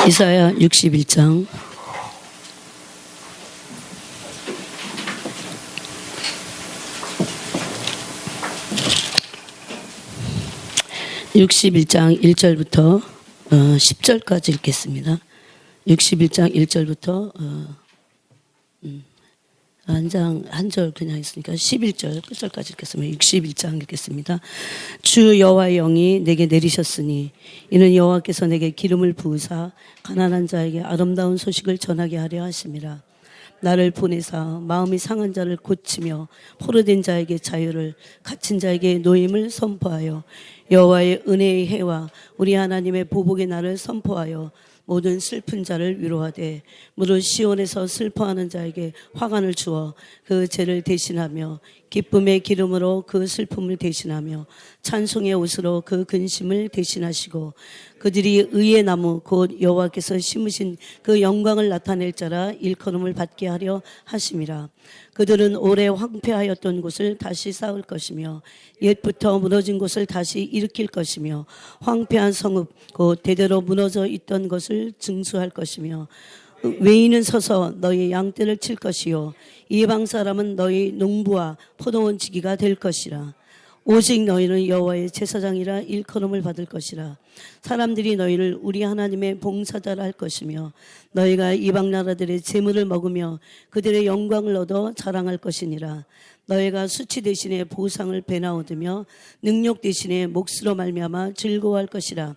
이사야 61장 1절부터 10절까지 읽겠습니다. 61장 1절부터 한 절 그냥 있으니까 11절 끝절까지 읽겠습니다. 61장 읽겠습니다. 주 여호와의 영이 내게 내리셨으니 이는 여호와께서 내게 기름을 부으사 가난한 자에게 아름다운 소식을 전하게 하려 하심이라. 나를 보내사 마음이 상한 자를 고치며 포로된 자에게 자유를, 갇힌 자에게 노임을 선포하여 여호와의 은혜의 해와 우리 하나님의 보복의 날을 선포하여 모든 슬픈 자를 위로하되 무릇 시온에서 슬퍼하는 자에게 화관을 주어 그 죄를 대신하며 기쁨의 기름으로 그 슬픔을 대신하며 찬송의 옷으로 그 근심을 대신하시고 그들이 의의 나무 곧 여호와께서 심으신 그 영광을 나타낼 자라 일컬음을 받게 하려 하심이라. 그들은 오래 황폐하였던 곳을 다시 쌓을 것이며 옛부터 무너진 곳을 다시 일으킬 것이며 황폐한 성읍 곧 대대로 무너져 있던 것을 증수할 것이며 외인은 서서 너희 양떼를 칠 것이요 이방 사람은 너희 농부와 포도원 지기가 될 것이라. 오직 너희는 여호와의 제사장이라 일컬음을 받을 것이라. 사람들이 너희를 우리 하나님의 봉사자라 할 것이며 너희가 이방 나라들의 재물을 먹으며 그들의 영광을 얻어 자랑할 것이니라. 너희가 수치 대신에 보상을 배나 얻으며 능력 대신에 몫으로 말미암아 즐거워할 것이라.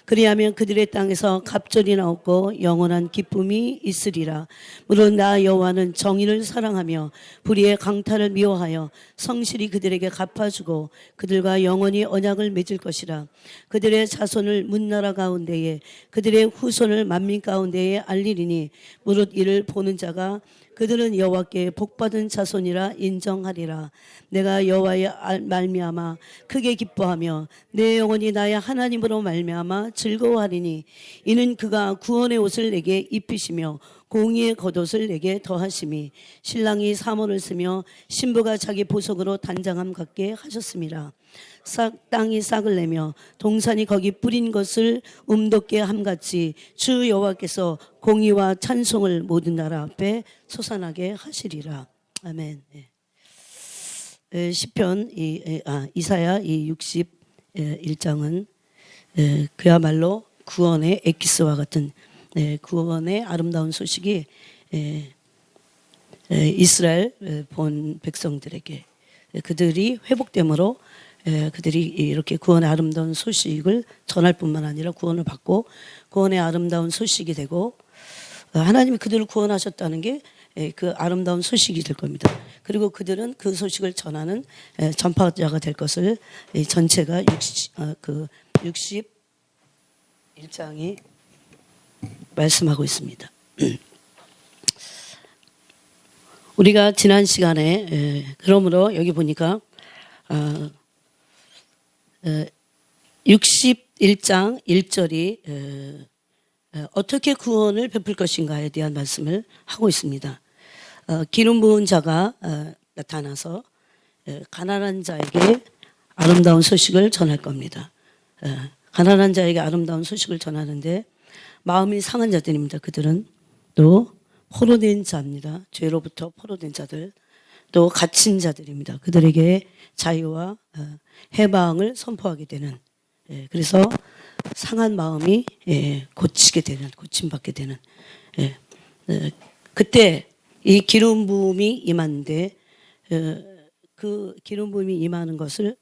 그리하면 그들의 땅에서 갑절이나 없고 영원한 기쁨이 있으리라. 물론 나 여호와는 정의를 사랑하며 불의의 강탈을 미워하여 성실히 그들에게 갚아주고 그들과 영원히 언약을 맺을 것이라. 그들의 자손을 문나라 가운데에 그들의 후손을 만민 가운데에 알리리니 무릇 이를 보는 자가 그들은 여호와께 복받은 자손이라 인정하리라. 내가 여호와의 말미암아 크게 기뻐하며 내 영혼이 나의 하나님으로 말미암아 즐거워하리니 이는 그가 구원의 옷을 내게 입히시며 공의의 겉옷을 내게 더하심이 신랑이 사모를 쓰며 신부가 자기 보석으로 단장함 같게 하셨습니다. 땅이 싹을 내며 동산이 거기 뿌린 것을 움돋게 함같이 주 여호와께서 공의와 찬송을 모든 나라 앞에 솟아나게 하시리라. 아멘. 시편 이사야 61장은 그야말로 구원의 엑기스와 같은 구원의 아름다운 소식이 이스라엘 본 백성들에게 그들이 회복됨으로 그들이 이렇게 구원의 아름다운 소식을 전할 뿐만 아니라 구원을 받고 구원의 아름다운 소식이 되고 하나님이 그들을 구원하셨다는 게 그 아름다운 소식이 될 겁니다. 그리고 그들은 그 소식을 전하는 전파자가 될 것을 전체가 61장이 말씀하고 있습니다. 우리가 지난 시간에 그러므로 여기 보니까 61장 1절이 어떻게 구원을 베풀 것인가에 대한 말씀을 하고 있습니다. 기름 부은 자가 나타나서 가난한 자에게 아름다운 소식을 전할 겁니다. 가난한 자에게 아름다운 소식을 전하는데 마음이 상한 자들입니다. 그들은 또 포로된 자입니다. 죄로부터 포로된 자들, 또 갇힌 자들입니다. 그들에게 자유와 해방을 선포하게 되는, 그래서 상한 마음이 고치게 되는, 고침받게 되는, 그때 이 기름 부음이 임하는데 그 기름 부음이 임하는 것을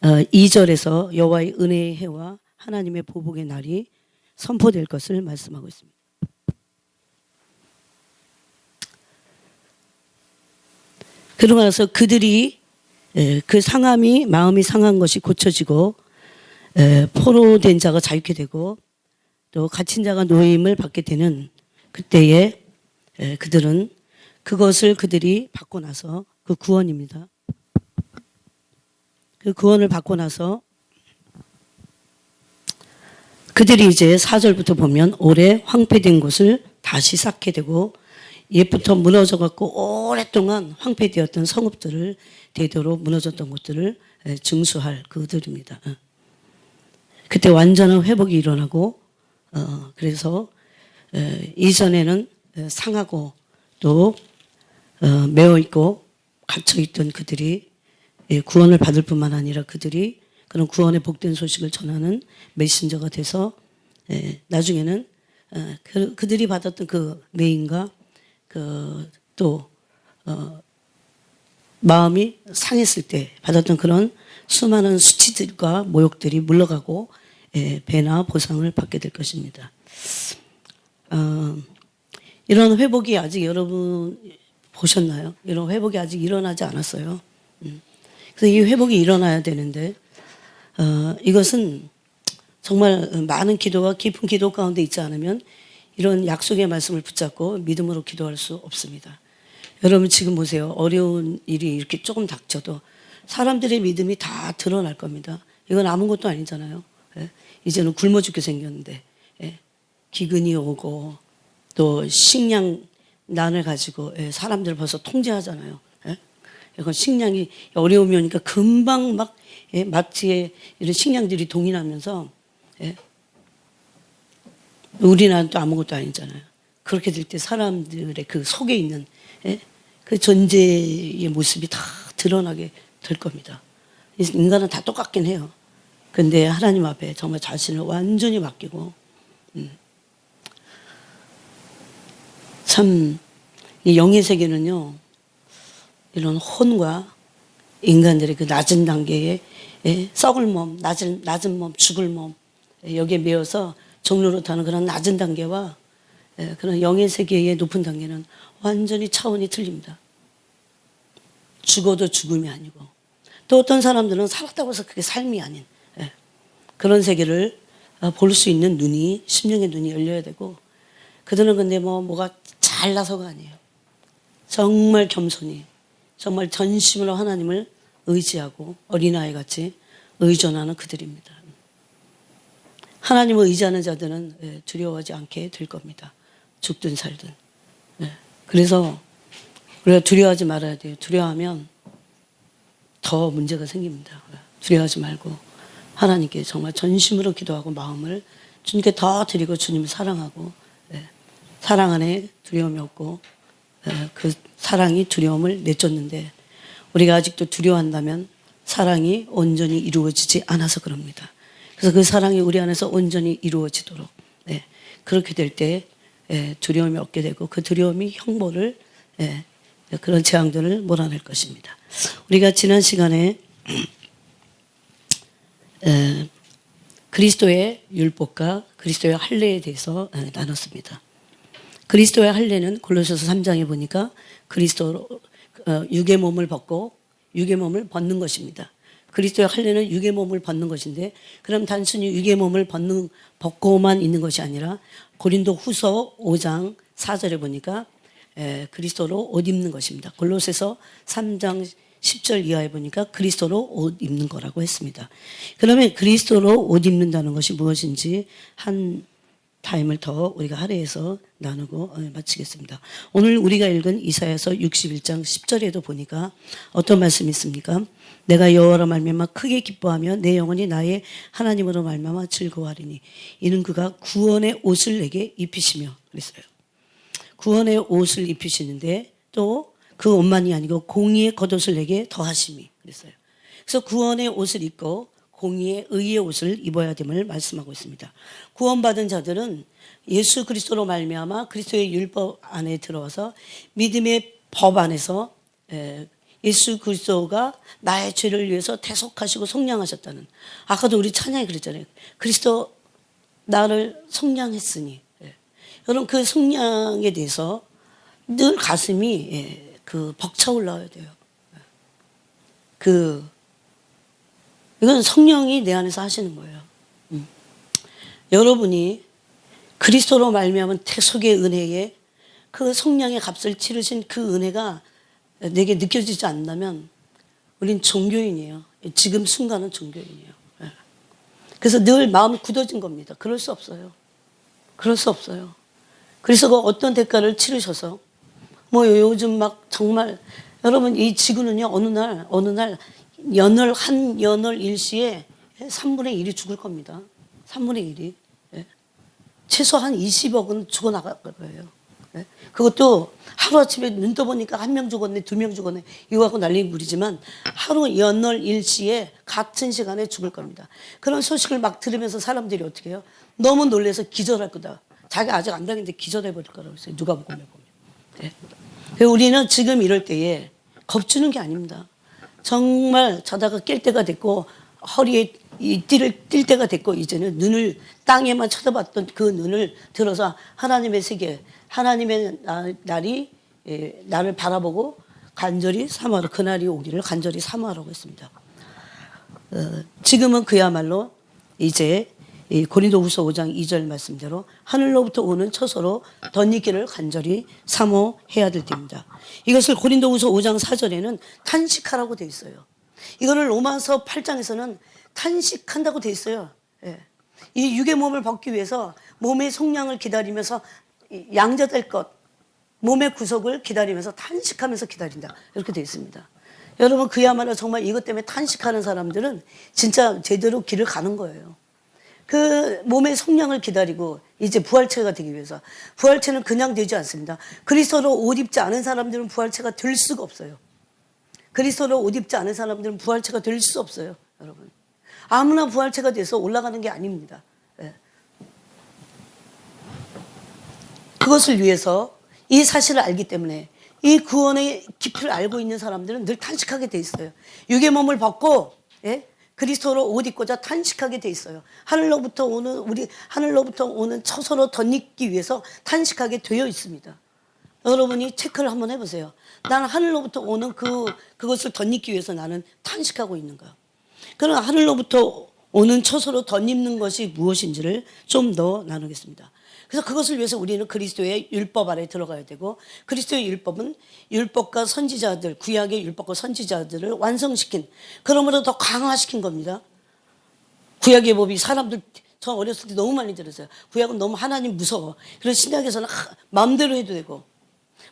2절에서 여호와의 은혜의 해와 하나님의 보복의 날이 선포될 것을 말씀하고 있습니다. 그러고 나서 그들이 그 상함이 마음이 상한 것이 고쳐지고 포로된 자가 자유케 되고 또 갇힌 자가 노임을 받게 되는 그때에 그들은 그것을 그들이 받고 나서 그 구원입니다. 그 구원을 받고 나서 그들이 이제 4절부터 보면 오래 황폐된 곳을 다시 쌓게 되고 옛부터 무너져 갖고 오랫동안 황폐되었던 성읍들을 대대로 무너졌던 곳들을 증수할 그들입니다. 그때 완전한 회복이 일어나고 그래서 이전에는 상하고 또 매어 있고 갇혀 있던 그들이 구원을 받을 뿐만 아니라 그들이 그런 구원의 복된 소식을 전하는 메신저가 돼서 나중에는 그들이 받았던 그 메인과 또 마음이 상했을 때 받았던 그런 수많은 수치들과 모욕들이 물러가고 배나 보상을 받게 될 것입니다. 이런 회복이 아직 여러분 보셨나요? 이런 회복이 아직 일어나지 않았어요. 그래서 이 회복이 일어나야 되는데 이것은 정말 많은 기도와 깊은 기도 가운데 있지 않으면 이런 약속의 말씀을 붙잡고 믿음으로 기도할 수 없습니다. 여러분 지금 보세요. 어려운 일이 이렇게 조금 닥쳐도 사람들의 믿음이 다 드러날 겁니다. 이건 아무것도 아니잖아요. 이제는 굶어 죽게 생겼는데 기근이 오고 또 식량난을 가지고 사람들을 벌써 통제하잖아요. 이건 식량이 어려움이 오니까 금방 막 마트에 이런 식량들이 동인하면서 우리나라는 또 아무것도 아니잖아요. 그렇게 될 때 사람들의 그 속에 있는 그 존재의 모습이 다 드러나게 될 겁니다. 인간은 다 똑같긴 해요. 근데 하나님 앞에 정말 자신을 완전히 맡기고 참 이 영의 세계는요. 이런 혼과 인간들의 그 낮은 단계의 썩을 몸, 낮은 몸, 죽을 몸 여기에 매여서 종로로 타는 그런 낮은 단계와 그런 영의 세계의 높은 단계는 완전히 차원이 틀립니다. 죽어도 죽음이 아니고 또 어떤 사람들은 살았다고 해서 그게 삶이 아닌 그런 세계를 볼 수 있는 눈이 심령의 눈이 열려야 되고 그들은 근데 뭐가 잘나서가 아니에요. 정말 겸손히 정말 전심으로 하나님을 의지하고 어린아이 같이 의존하는 그들입니다. 하나님을 의지하는 자들은 두려워하지 않게 될 겁니다. 죽든 살든. 그래서 우리가 두려워하지 말아야 돼요. 두려워하면 더 문제가 생깁니다. 두려워하지 말고 하나님께 정말 전심으로 기도하고 마음을 주님께 더 드리고 주님을 사랑하고 사랑 안에 두려움이 없고 그 사랑이 두려움을 내쫓는데 우리가 아직도 두려워한다면 사랑이 온전히 이루어지지 않아서 그럽니다. 그래서 그 사랑이 우리 안에서 온전히 이루어지도록 그렇게 될 때 두려움이 없게 되고 그 두려움이 형벌을 그런 재앙들을 몰아낼 것입니다. 우리가 지난 시간에 그리스도의 율법과 그리스도의 할례에 대해서 나눴습니다. 그리스도의 할례는 골로새서 3장에 보니까 그리스도로 육의 몸을 벗고 육의 몸을 벗는 것입니다. 그리스도의 할례는 육의 몸을 벗는 것인데 그럼 단순히 육의 몸을 벗고만 있는 것이 아니라 고린도 후서 5장 4절에 보니까 그리스도로 옷 입는 것입니다. 골로새서 3장 10절 이하에 보니까 그리스도로 옷 입는 거라고 했습니다. 그러면 그리스도로 옷 입는다는 것이 무엇인지 한 타임을 더 우리가 할애해서 나누고 마치겠습니다. 오늘 우리가 읽은 이사야서 61장 10절에도 보니까 어떤 말씀이 있습니까? 내가 여호와로 말미암아 크게 기뻐하며 내 영혼이 나의 하나님으로 말미암아 즐거워하리니 이는 그가 구원의 옷을 내게 입히시며 그랬어요. 구원의 옷을 입히시는데 또 그 옷만이 아니고 공의의 겉옷을 내게 더하심이 그랬어요. 그래서 구원의 옷을 입고 공의의 의의 옷을 입어야 됨을 말씀하고 있습니다. 구원받은 자들은 예수 그리스도로 말미암아 그리스도의 율법 안에 들어와서 믿음의 법 안에서 예수 그리스도가 나의 죄를 위해서 대속하시고 속량하셨다는 아까도 우리 찬양이 그랬잖아요. 그리스도 나를 속량했으니 여러분 그 속량에 대해서 늘 가슴이 그 벅차 올라와야 돼요. 이건 성령이 내 안에서 하시는 거예요. 여러분이 그리스도로 말미암은 태속의 은혜에 그 성령의 값을 치르신 그 은혜가 내게 느껴지지 않는다면 우린 종교인이에요. 지금 순간은 종교인이에요. 그래서 늘 마음이 굳어진 겁니다. 그럴 수 없어요. 그럴 수 없어요. 그래서 그 어떤 대가를 치르셔서 요즘 막 정말 여러분 이 지구는요 어느 날 한 연월 일시에 3분의 1이 죽을 겁니다. 3분의 1이. 최소한 20억은 죽어나갈 거예요. 네? 그것도 하루아침에 눈 떠보니까 1명 죽었네, 2명 죽었네, 이거 갖고 난리 부리지만 하루 연월 일시에 같은 시간에 죽을 겁니다. 그런 소식을 막 들으면서 사람들이 어떻게 해요? 너무 놀라서 기절할 거다. 자기가 아직 안 당했는데 기절해버릴 거라고 했어요. 누가복음에 보면. 네. 우리는 지금 이럴 때에 겁주는 게 아닙니다. 정말 자다가 깰 때가 됐고 허리에 뛸 때가 됐고 이제는 눈을 땅에만 쳐다봤던 그 눈을 들어서 하나님의 세계, 하나님의 날이 나를 바라보고 간절히 사모하라. 그날이 오기를 간절히 사모하라고 했습니다. 지금은 그야말로 이제 고린도후서 5장 2절 말씀대로 하늘로부터 오는 처소로 덧입기를 간절히 사모해야 될 때입니다. 이것을 고린도후서 5장 4절에는 탄식하라고 되어 있어요. 이거를 로마서 8장에서는 탄식한다고 되어 있어요. 예. 이 육의 몸을 벗기 위해서 몸의 속량을 기다리면서 양자될 것, 몸의 구속을 기다리면서 탄식하면서 기다린다. 이렇게 되어 있습니다. 여러분 그야말로 정말 이것 때문에 탄식하는 사람들은 진짜 제대로 길을 가는 거예요. 그 몸의 속량을 기다리고 이제 부활체가 되기 위해서. 부활체는 그냥 되지 않습니다. 그리스도로 옷 입지 않은 사람들은 부활체가 될 수가 없어요. 그리스도로 옷 입지 않은 사람들은 부활체가 될 수 없어요. 여러분 아무나 부활체가 돼서 올라가는 게 아닙니다. 네. 그것을 위해서 이 사실을 알기 때문에 이 구원의 깊이를 알고 있는 사람들은 늘 탄식하게 돼 있어요. 육의 몸을 벗고 그리스도로 옷 입고자 탄식하게 돼 있어요. 하늘로부터 오는 처소로 덧입기 위해서 탄식하게 되어 있습니다. 여러분이 체크를 한번 해보세요. 나는 하늘로부터 오는 그것을 덧입기 위해서 나는 탄식하고 있는가? 그럼 하늘로부터 오는 처소로 덧입는 것이 무엇인지를 좀 더 나누겠습니다. 그래서 그것을 위해서 우리는 그리스도의 율법 아래 들어가야 되고 그리스도의 율법은 율법과 선지자들, 구약의 율법과 선지자들을 완성시킨 그러므로 더 강화시킨 겁니다. 구약의 법이 사람들 저 어렸을 때 너무 많이 들었어요. 구약은 너무 하나님 무서워. 그래서 신약에서는 마음대로 해도 되고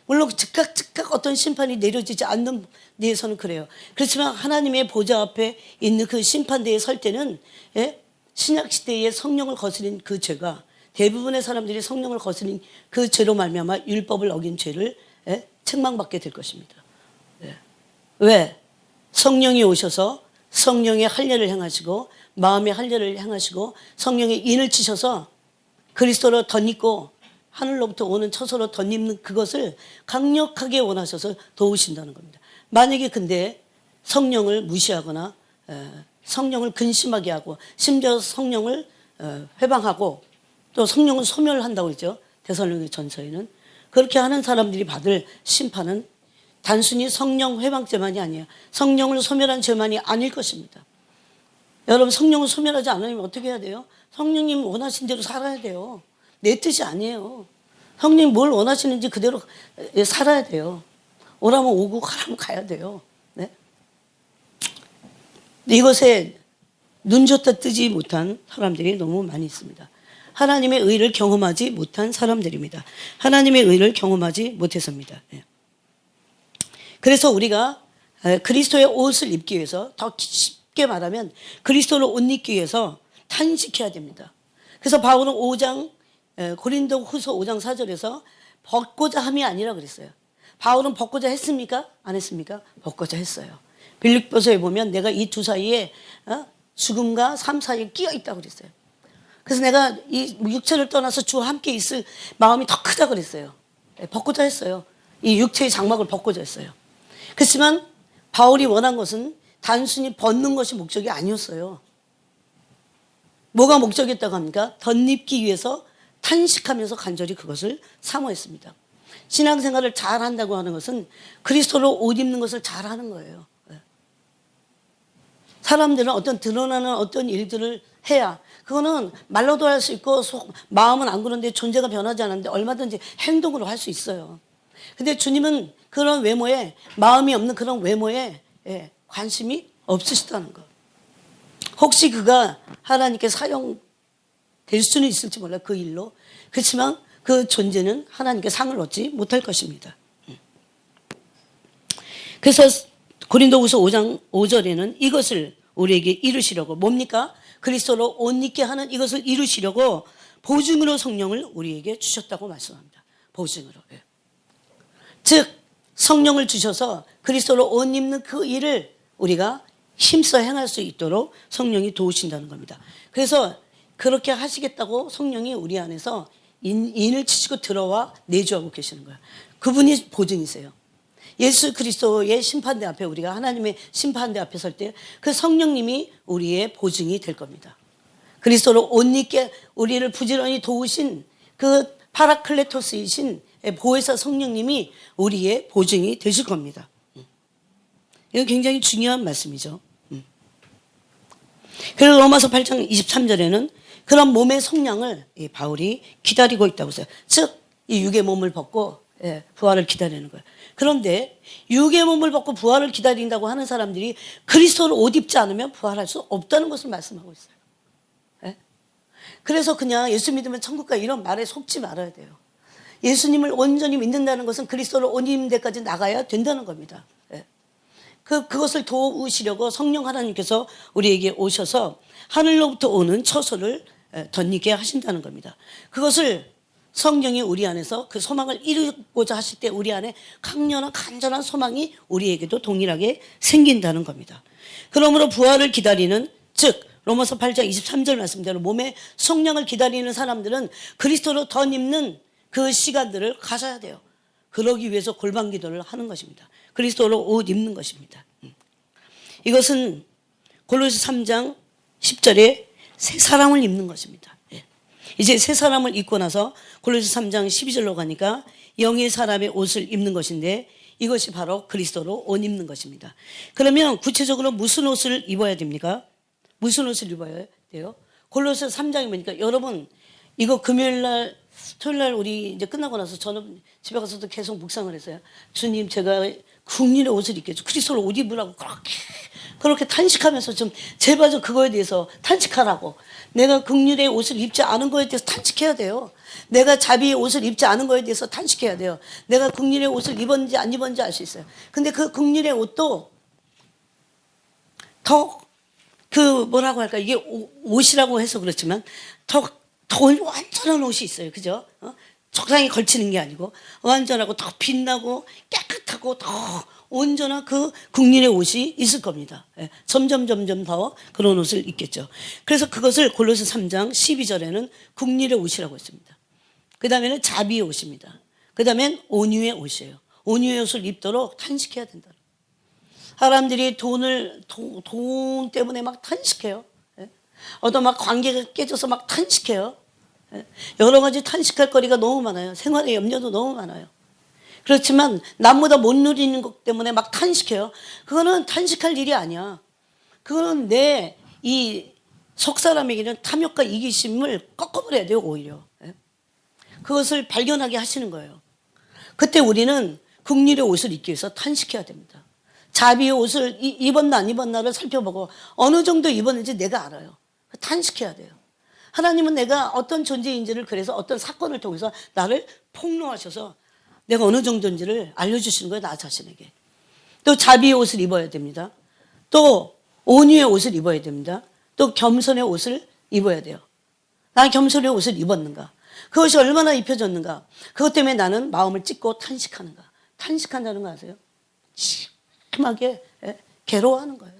물론 즉각 어떤 심판이 내려지지 않는 데에서는 그래요. 그렇지만 하나님의 보좌 앞에 있는 그 심판대에 설 때는 신약 시대의 성령을 거스린 그 죄가 대부분의 사람들이 성령을 거스린 그 죄로 말미암아 율법을 어긴 죄를 책망받게 될 것입니다. 왜? 성령이 오셔서 성령의 할례를 행하시고 마음의 할례를 행하시고 성령의 인을 치셔서 그리스도로 덧입고 하늘로부터 오는 처소로 덧입는 그것을 강력하게 원하셔서 도우신다는 겁니다. 만약에 근데 성령을 무시하거나 성령을 근심하게 하고 심지어 성령을 회방하고 또 성령을 소멸한다고 했죠. 데살로니가 전서에는. 그렇게 하는 사람들이 받을 심판은 단순히 성령 회방죄만이 아니에요. 성령을 소멸한 죄만이 아닐 것입니다. 여러분 성령을 소멸하지 않으면 어떻게 해야 돼요? 성령님 원하신 대로 살아야 돼요. 내 뜻이 아니에요. 성령님 뭘 원하시는지 그대로 살아야 돼요. 오라면 오고 가라면 가야 돼요. 네? 이것에 눈졌다 뜨지 못한 사람들이 너무 많이 있습니다. 하나님의 의를 경험하지 못한 사람들입니다. 하나님의 의를 경험하지 못해서입니다. 네. 그래서 우리가 그리스도의 옷을 입기 위해서 더 쉽게 말하면 그리스도로 옷 입기 위해서 탄식해야 됩니다. 그래서 바울은 고린도후서 5장 4절에서 벗고자 함이 아니라 그랬어요. 바울은 벗고자 했습니까? 안 했습니까? 벗고자 했어요. 빌립보서에 보면 내가 이 두 사이에 죽음과 삶 사이에 끼어 있다고 그랬어요. 그래서 내가 이 육체를 떠나서 주와 함께 있을 마음이 더 크다 그랬어요. 벗고자 했어요. 이 육체의 장막을 벗고자 했어요. 그렇지만 바울이 원한 것은 단순히 벗는 것이 목적이 아니었어요. 뭐가 목적이었다고 합니까? 덧입기 위해서 탄식하면서 간절히 그것을 사모했습니다. 신앙생활을 잘한다고 하는 것은 그리스도로 옷 입는 것을 잘하는 거예요. 사람들은 드러나는 어떤 일들을 해야 그거는 말로도 할 수 있고 마음은 안 그런데 존재가 변하지 않았는데 얼마든지 행동으로 할 수 있어요. 근데 주님은 그런 외모에 마음이 없는 그런 외모에 관심이 없으시다는 거. 혹시 그가 하나님께 사용될 수는 있을지 몰라요. 그 일로. 그렇지만 그 존재는 하나님께 상을 얻지 못할 것입니다. 그래서 고린도후서 5장 5절에는 이것을 우리에게 이루시려고 뭡니까? 그리스도로 옷 입게 하는 이것을 이루시려고 보증으로 성령을 우리에게 주셨다고 말씀합니다. 보증으로. 즉 성령을 주셔서 그리스도로 옷 입는 그 일을 우리가 힘써 행할 수 있도록 성령이 도우신다는 겁니다. 그래서 그렇게 하시겠다고 성령이 우리 안에서 인을 치시고 들어와 내주하고 계시는 거예요. 그분이 보증이세요. 예수 그리스도의 심판대 앞에, 우리가 하나님의 심판대 앞에 설 때 그 성령님이 우리의 보증이 될 겁니다. 그리스도로 옷 입게 우리를 부지런히 도우신 그 파라클레토스이신 보혜사 성령님이 우리의 보증이 되실 겁니다. 이건 굉장히 중요한 말씀이죠. 그리고 로마서 8장 23절에는 그런 몸의 속량을 바울이 기다리고 있다고 했어요. 즉 이 육의 몸을 벗고 부활을 기다리는 거예요. 그런데 육의 몸을 벗고 부활을 기다린다고 하는 사람들이 그리스도를 옷 입지 않으면 부활할 수 없다는 것을 말씀하고 있어요. 그래서 그냥 예수 믿으면 천국 가 이런 말에 속지 말아야 돼요. 예수님을 온전히 믿는다는 것은 그리스도를 옷 입는 데까지 나가야 된다는 겁니다. 그것을 도우시려고 성령 하나님께서 우리에게 오셔서 하늘로부터 오는 처소를 덧입게 하신다는 겁니다. 그것을 성령이 우리 안에서 그 소망을 이루고자 하실 때 우리 안에 강렬한 간절한 소망이 우리에게도 동일하게 생긴다는 겁니다. 그러므로 부활을 기다리는, 즉 로마서 8장 23절 말씀대로 몸의 속량을 기다리는 사람들은 그리스도로 덧입는 그 시간들을 가져야 돼요. 그러기 위해서 골방 기도를 하는 것입니다. 그리스도로 옷 입는 것입니다. 이것은 골로새 3장 10절에 새 사람을 입는 것입니다. 이제 새 사람을 입고 나서 골로새 3장 12절로 가니까 영의 사람의 옷을 입는 것인데 이것이 바로 그리스도로 옷 입는 것입니다. 그러면 구체적으로 무슨 옷을 입어야 됩니까? 무슨 옷을 입어야 돼요? 골로새 3장에 보니까 여러분 이거 금요일날 토요일날 우리 이제 끝나고 나서 저는 집에 가서도 계속 묵상을 했어요. 주님 제가 국민의 옷을 입겠죠. 그리스도로 옷 입으라고 그렇게 탄식하면서 좀 제발 좀 그거에 대해서 탄식하라고. 내가 긍휼의 옷을 입지 않은 거에 대해서 탄식해야 돼요. 내가 자비의 옷을 입지 않은 거에 대해서 탄식해야 돼요. 내가 긍휼의 옷을 입었는지 안 입었는지 알 수 있어요. 근데 그 긍휼의 옷도 더 그 뭐라고 할까, 이게 옷이라고 해서 그렇지만 더 완전한 옷이 있어요. 그죠? 적당히 걸치는 게 아니고 완전하고 더 빛나고 깨끗하고 더 온전한 그 국민의 옷이 있을 겁니다. 점점 더 그런 옷을 입겠죠. 그래서 그것을 골로새 3장 12절에는 국민의 옷이라고 했습니다. 그 다음에는 자비의 옷입니다. 그 다음엔 온유의 옷이에요. 온유의 옷을 입도록 탄식해야 된다. 사람들이 돈 때문에 막 탄식해요. 어떤 막 관계가 깨져서 막 탄식해요. 여러 가지 탄식할 거리가 너무 많아요. 생활의 염려도 너무 많아요. 그렇지만 남보다 못 누리는 것 때문에 막 탄식해요. 그거는 탄식할 일이 아니야. 그거는 내 이 속사람에게는 탐욕과 이기심을 꺾어버려야 돼요. 오히려. 그것을 발견하게 하시는 거예요. 그때 우리는 긍휼의 옷을 입기 위해서 탄식해야 됩니다. 자비의 옷을 입었나 안 입었나를 살펴보고 어느 정도 입었는지 내가 알아요. 탄식해야 돼요. 하나님은 내가 어떤 존재인지를, 그래서 어떤 사건을 통해서 나를 폭로하셔서 내가 어느 정도인지를 알려주시는 거예요. 나 자신에게. 또 자비의 옷을 입어야 됩니다. 또 온유의 옷을 입어야 됩니다. 또 겸손의 옷을 입어야 돼요. 나 겸손의 옷을 입었는가? 그것이 얼마나 입혀졌는가? 그것 때문에 나는 마음을 찢고 탄식하는가? 탄식한다는 거 아세요? 심하게 괴로워하는 거예요.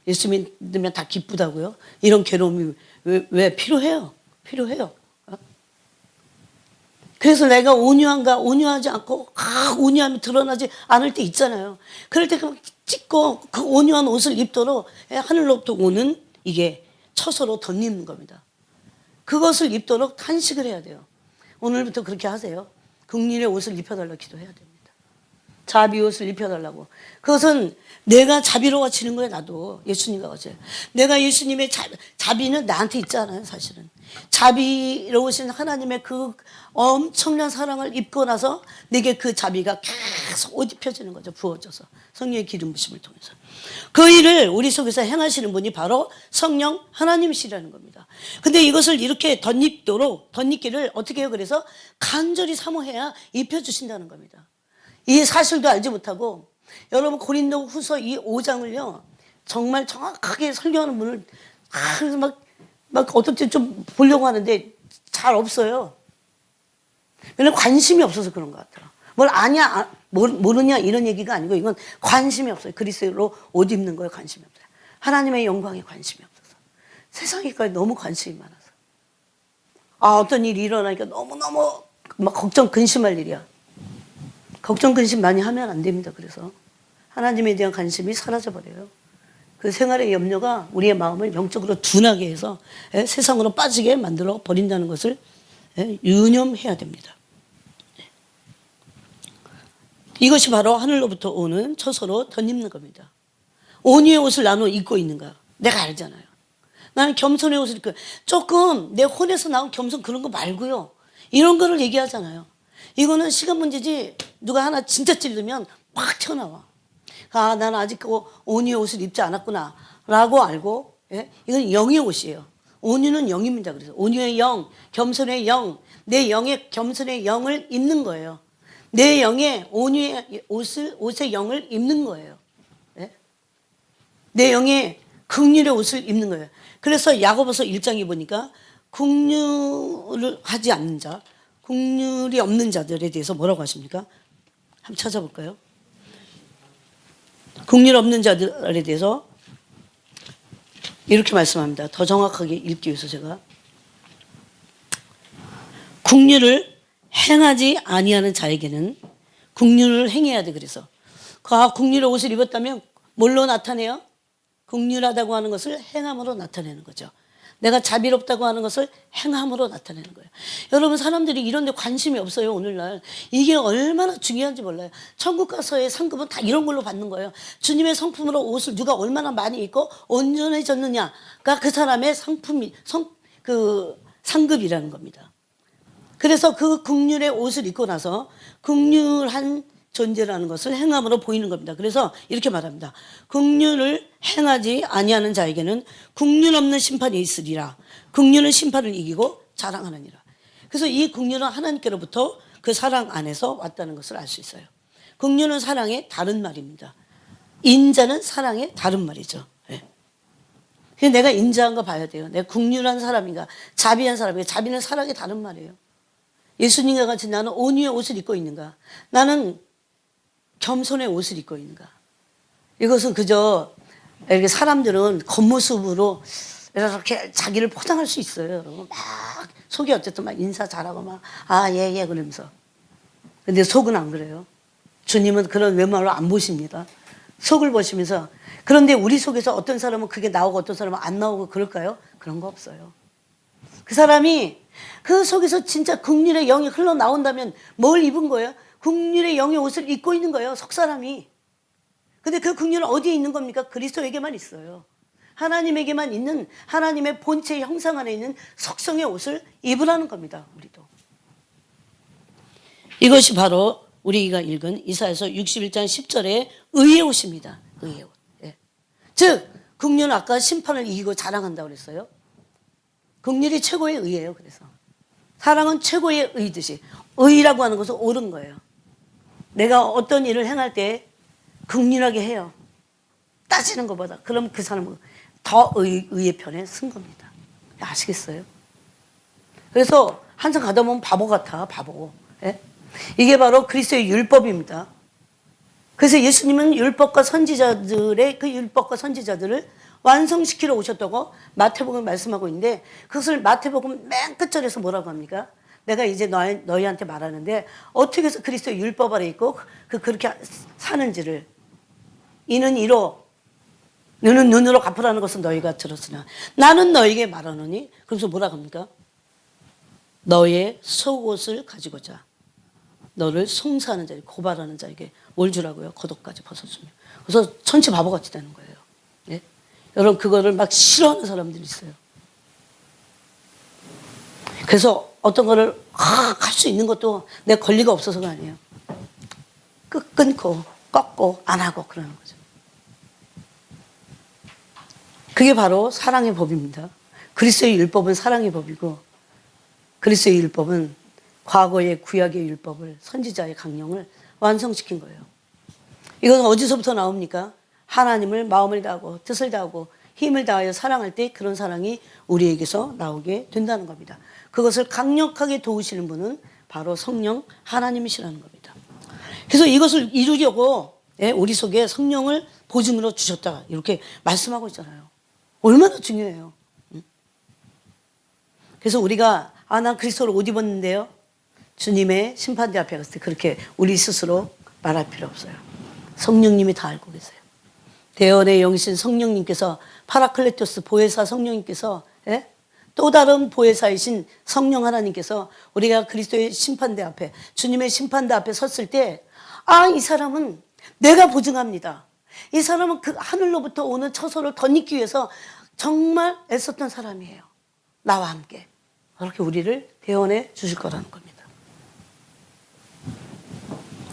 예수 믿으면 다 기쁘다고요? 이런 괴로움이 왜 필요해요? 필요해요. 그래서 내가 온유한가? 온유하지 않고 온유함이 드러나지 않을 때 있잖아요. 그럴 때 찢고 그 온유한 옷을 입도록 하늘로부터 오는 이게 처소로 덧입는 겁니다. 그것을 입도록 탄식을 해야 돼요. 오늘부터 그렇게 하세요. 긍휼의 옷을 입혀달라고 기도해야 됩니다. 자비 옷을 입혀달라고. 그것은 내가 자비로워지는 거예요. 나도 예수님과 같이. 내가 예수님의 자비는 나한테 있잖아요. 사실은 자비로우신 하나님의 그 엄청난 사랑을 입고 나서 내게 그 자비가 계속 옷 입혀지는 거죠. 부어져서 성령의 기름 부심을 통해서. 그 일을 우리 속에서 행하시는 분이 바로 성령 하나님이시라는 겁니다. 근데 이것을 이렇게 덧입기를 어떻게 해요? 그래서 간절히 사모해야 입혀주신다는 겁니다. 이 사실도 알지 못하고 여러분 고린도 후서 이 5장을요 정말 정확하게 설교하는 분을 그래서 막 어떨 때 좀 보려고 하는데 잘 없어요. 왜냐면 관심이 없어서 그런 것 같아요. 뭘 아냐, 모르냐 이런 얘기가 아니고 이건 관심이 없어요. 그리스도로 옷 입는 거에 관심이 없어요. 하나님의 영광에 관심이 없어서. 세상에까지 너무 관심이 많아서. 어떤 일이 일어나니까 너무너무 막 걱정, 근심할 일이야. 걱정, 근심 많이 하면 안 됩니다. 그래서 하나님에 대한 관심이 사라져버려요. 그 생활의 염려가 우리의 마음을 영적으로 둔하게 해서 세상으로 빠지게 만들어 버린다는 것을 유념해야 됩니다. 이것이 바로 하늘로부터 오는 처소로 덧입는 겁니다. 온유의 옷을 나눠 입고 있는가? 내가 알잖아요. 나는 겸손의 옷을 입고 조금 내 혼에서 나온 겸손 그런 거 말고요. 이런 거를 얘기하잖아요. 이거는 시간 문제지 누가 하나 진짜 찔르면 막 튀어나와. 나는 아직 그 온유의 옷을 입지 않았구나 라고 알고 이건 영의 옷이에요. 온유는 영입니다. 그래서 온유의 영, 겸손의 영, 내 영의 겸손의 영을 입는 거예요. 내 영의 온유의 옷의 영을 입는 거예요. 내 영의 긍휼의 옷을 입는 거예요. 그래서 야고보서 1장에 보니까 긍휼을 하지 않는 자, 긍휼이 없는 자들에 대해서 뭐라고 하십니까? 한번 찾아볼까요? 긍휼 없는 자들에 대해서 이렇게 말씀합니다. 더 정확하게 읽기 위해서 제가 긍휼을 행하지 아니하는 자에게는 긍휼을 행해야 돼. 그래서 긍휼의 옷을 입었다면 뭘로 나타내요? 긍휼하다고 하는 것을 행함으로 나타내는 거죠. 내가 자비롭다고 하는 것을 행함으로 나타내는 거예요. 여러분 사람들이 이런 데 관심이 없어요. 오늘날. 이게 얼마나 중요한지 몰라요. 천국 가서의 상급은 다 이런 걸로 받는 거예요. 주님의 성품으로 옷을 누가 얼마나 많이 입고 온전해졌느냐가 그 사람의 상급이라는 겁니다. 그래서 그 긍휼의 옷을 입고 나서 긍휼한 존재라는 것을 행함으로 보이는 겁니다. 그래서 이렇게 말합니다. 긍휼을 행하지 아니하는 자에게는 긍휼 없는 심판이 있으리라. 긍휼은 심판을 이기고 자랑하느니라. 그래서 이 긍휼은 하나님께로부터 그 사랑 안에서 왔다는 것을 알 수 있어요. 긍휼은 사랑의 다른 말입니다. 인자는 사랑의 다른 말이죠. 그래서 내가 인자한 거 봐야 돼요. 내가 긍휼한 사람인가 자비한 사람인가. 자비는 사랑의 다른 말이에요. 예수님과 같이 나는 온유의 옷을 입고 있는가? 나는 겸손의 옷을 입고 있는가? 이것은 그저 이렇게 사람들은 겉모습으로 이렇게 자기를 포장할 수 있어요. 여러분. 막 속이 어쨌든 막 인사 잘하고 막 예 그러면서. 근데 속은 안 그래요. 주님은 그런 외모를 안 보십니다. 속을 보시면서. 그런데 우리 속에서 어떤 사람은 그게 나오고 어떤 사람은 안 나오고 그럴까요? 그런 거 없어요. 그 사람이 그 속에서 진짜 긍휼의 영이 흘러나온다면 뭘 입은 거예요? 긍휼의 영의 옷을 입고 있는 거예요. 속 사람이. 근데 그 긍휼은 어디에 있는 겁니까? 그리스도에게만 있어요. 하나님에게만 있는 하나님의 본체의 형상 안에 있는 속성의 옷을 입으라는 겁니다. 우리도. 이것이 바로 우리가 읽은 이사야서 61장 10절의 의의 옷입니다. 의의 옷. 즉 긍휼은 아까 심판을 이기고 자랑한다고 그랬어요. 긍휼이 최고의 의예요. 그래서 사랑은 최고의 의듯이 의라고 하는 것은 옳은 거예요. 내가 어떤 일을 행할 때 긍휼하게 해요. 따지는 것보다. 그럼 그 사람은 더 의의 편에 쓴 겁니다. 아시겠어요? 그래서 한참 가다 보면 바보 같아. 바보. 이게 바로 그리스도의 율법입니다. 그래서 예수님은 율법과 선지자들의 그 율법과 선지자들을 완성시키러 오셨다고 마태복음 말씀하고 있는데 그것을 마태복음 맨 끝절에서 뭐라고 합니까? 내가 이제 너희한테 말하는데 어떻게 해서 그리스도의 율법 아래 있고 그렇게 사는지를 이는 이로 눈은 눈으로 갚으라는 것은 너희가 들었으나 나는 너희에게 말하노니 그러면서 뭐라고 합니까? 너의 속옷을 가지고자 너를 송사하는 자에게 고발하는 자에게 뭘 주라고요? 겉옷까지 벗어주며. 그래서 천치 바보같이 되는 거예요. 예? 여러분 그거를 막 싫어하는 사람들이 있어요. 그래서 어떤 거를 할 수 있는 것도 내 권리가 없어서가 아니에요. 끊고 꺾고 안 하고 그러는 거죠. 그게 바로 사랑의 법입니다. 그리스도의 율법은 사랑의 법이고 그리스도의 율법은 과거의 구약의 율법을 선지자의 강령을 완성시킨 거예요. 이건 어디서부터 나옵니까? 하나님을 마음을 다하고 뜻을 다하고 힘을 다하여 사랑할 때 그런 사랑이 우리에게서 나오게 된다는 겁니다. 그것을 강력하게 도우시는 분은 바로 성령 하나님이시라는 겁니다. 그래서 이것을 이루려고 우리 속에 성령을 보증으로 주셨다 이렇게 말씀하고 있잖아요. 얼마나 중요해요. 그래서 우리가 난 그리스도로 옷 입었는데요. 주님의 심판대 앞에 갔을 때 그렇게 우리 스스로 말할 필요 없어요. 성령님이 다 알고 계세요. 대언의 영신 성령님께서 파라클레토스 보혜사 성령님께서 또 다른 보혜사이신 성령 하나님께서 우리가 그리스도의 심판대 앞에 주님의 심판대 앞에 섰을 때 이 사람은 내가 보증합니다. 이 사람은 그 하늘로부터 오는 처소를 덧입기 위해서 정말 애썼던 사람이에요. 나와 함께. 그렇게 우리를 대언해 주실 거라는 겁니다.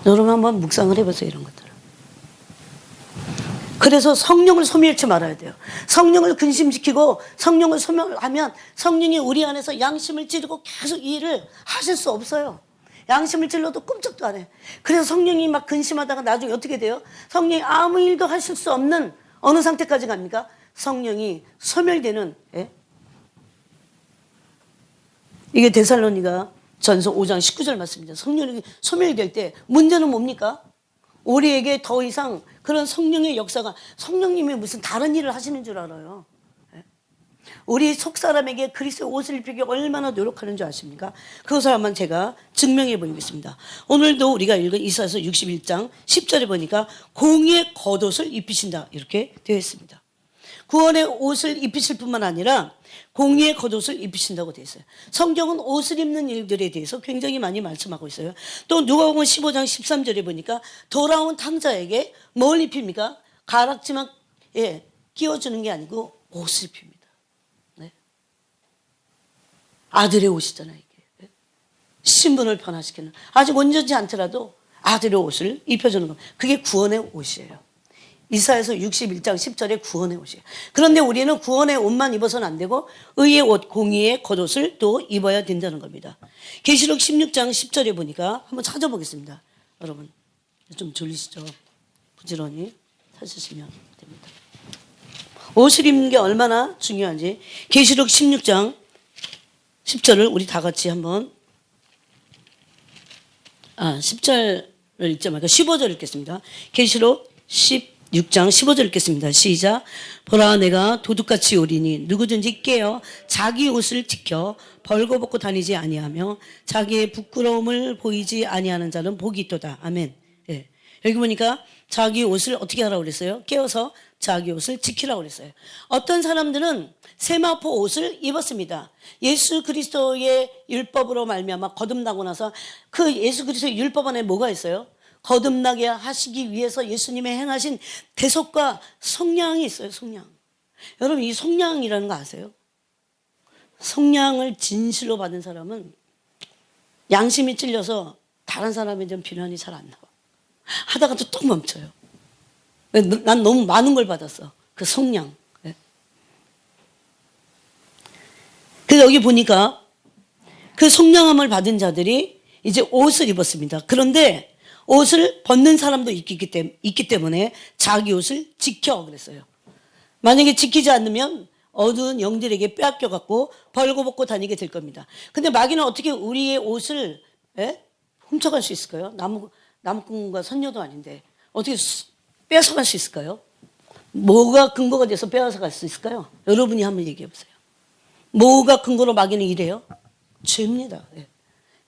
여러분 한번 묵상을 해보세요. 이런 것들을. 그래서 성령을 소멸치 말아야 돼요. 성령을 근심시키고 성령을 소멸하면 성령이 우리 안에서 양심을 찌르고 계속 이 일을 하실 수 없어요. 양심을 찔러도 꿈쩍도 안 해. 그래서 성령이 막 근심하다가 나중에 어떻게 돼요? 성령이 아무 일도 하실 수 없는 어느 상태까지 갑니까? 성령이 소멸되는 이게 데살로니가 전서 5장 19절 말씀입니다. 성령이 소멸될 때 문제는 뭡니까? 우리에게 더 이상 그런 성령의 역사가 성령님이 무슨 다른 일을 하시는 줄 알아요. 우리 속사람에게 그리스도의 옷을 입히기 얼마나 노력하는 줄 아십니까? 그것을 한번 제가 증명해 보겠습니다. 오늘도 우리가 읽은 이사야서 61장 10절에 보니까 공의의 겉옷을 입히신다 이렇게 되어 있습니다. 구원의 옷을 입히실 뿐만 아니라 공의의 겉옷을 입히신다고 되어 있어요. 성경은 옷을 입는 일들에 대해서 굉장히 많이 말씀하고 있어요. 또 누가복음 15장 13절에 보니까 돌아온 탕자에게 뭘 입힙니까? 가락지만 끼워주는 게 아니고 옷을 입힙니다. 아들의 옷이잖아요. 이게. 신분을 변화시키는 아직 온전치 않더라도 아들의 옷을 입혀주는 겁니다. 그게 구원의 옷이에요. 이사야서 61장 10절에 구원의 옷이에요. 그런데 우리는 구원의 옷만 입어서는 안 되고 의의 옷, 공의의 겉옷을 또 입어야 된다는 겁니다. 계시록 16장 10절에 보니까 한번 찾아보겠습니다. 여러분 좀 졸리시죠? 부지런히 찾으시면 됩니다. 옷을 입는 게 얼마나 중요한지 계시록 16장 10절을 우리 다 같이 한번 10절을 읽지 말고 15절 읽겠습니다. 계시록 16장 15절 읽겠습니다. 시작. 보라 내가 도둑같이 오리니 누구든지 깨어 자기 옷을 지켜 벌거벗고 다니지 아니하며 자기의 부끄러움을 보이지 아니하는 자는 복이 있도다. 아멘. 여기 보니까 자기 옷을 어떻게 하라고 그랬어요? 깨어서 자기 옷을 지키라고 그랬어요. 어떤 사람들은 세마포 옷을 입었습니다. 예수 그리스도의 율법으로 말미암아 거듭나고 나서 그 예수 그리스도의 율법 안에 뭐가 있어요? 거듭나게 하시기 위해서 예수님의 행하신 대속과 속량이 있어요. 속량. 여러분 이 속량이라는 거 아세요? 속량을 진실로 받은 사람은 양심이 찔려서 다른 사람에 대한 비난이 잘 안 나와. 하다가 또 멈춰요. 난 너무 많은 걸 받았어. 그 속량. 그래서 여기 보니까 그 속량함을 받은 자들이 이제 옷을 입었습니다. 그런데 옷을 벗는 사람도 있기 때문에 자기 옷을 지켜 그랬어요. 만약에 지키지 않으면 어두운 영들에게 빼앗겨갖고 벌거벗고 다니게 될 겁니다. 근데 마귀는 어떻게 우리의 옷을 훔쳐갈 수 있을까요? 나무꾼과 선녀도 아닌데 어떻게 뺏어갈 수 있을까요? 뭐가 근거가 돼서 빼앗아갈 수 있을까요? 여러분이 한번 얘기해 보세요. 뭐가 근거로 마귀는 이래요? 죄입니다.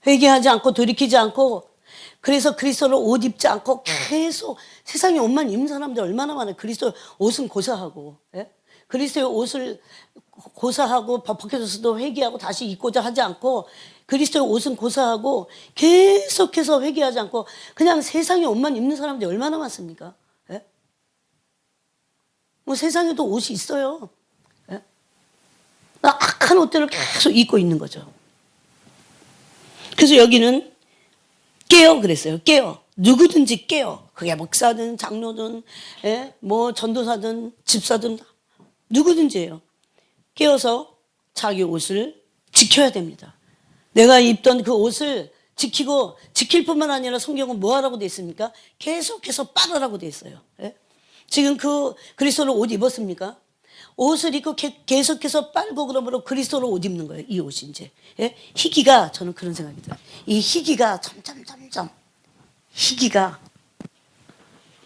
회개하지 않고 돌이키지 않고 그래서 그리스도로 옷 입지 않고 계속 세상에 옷만 입는 사람들 얼마나 많아요. 그리스도 옷은 고사하고 그리스도의 옷을 고사하고 벗겨져서도 회개하고 다시 입고자 하지 않고 그리스도의 옷은 고사하고 계속해서 회개하지 않고 그냥 세상에 옷만 입는 사람들이 얼마나 많습니까? 뭐 세상에도 옷이 있어요. 악한 옷들을 계속 입고 있는 거죠. 그래서 여기는 깨어 그랬어요. 깨어. 누구든지 깨어. 그게 목사든 장로든 뭐 전도사든 집사든 누구든지예요. 깨어서 자기 옷을 지켜야 됩니다. 내가 입던 그 옷을 지키고 지킬 뿐만 아니라 성경은 뭐 하라고 돼 있습니까? 계속해서 빨으라고 돼 있어요. 지금 그 그리스도로 옷 입었습니까? 옷을 입고 계속해서 빨고 그러므로 그리스도로 옷 입는 거예요. 이 옷이 이제. 예? 희기가, 저는 그런 생각이 들어요. 이 희기가 점점 희기가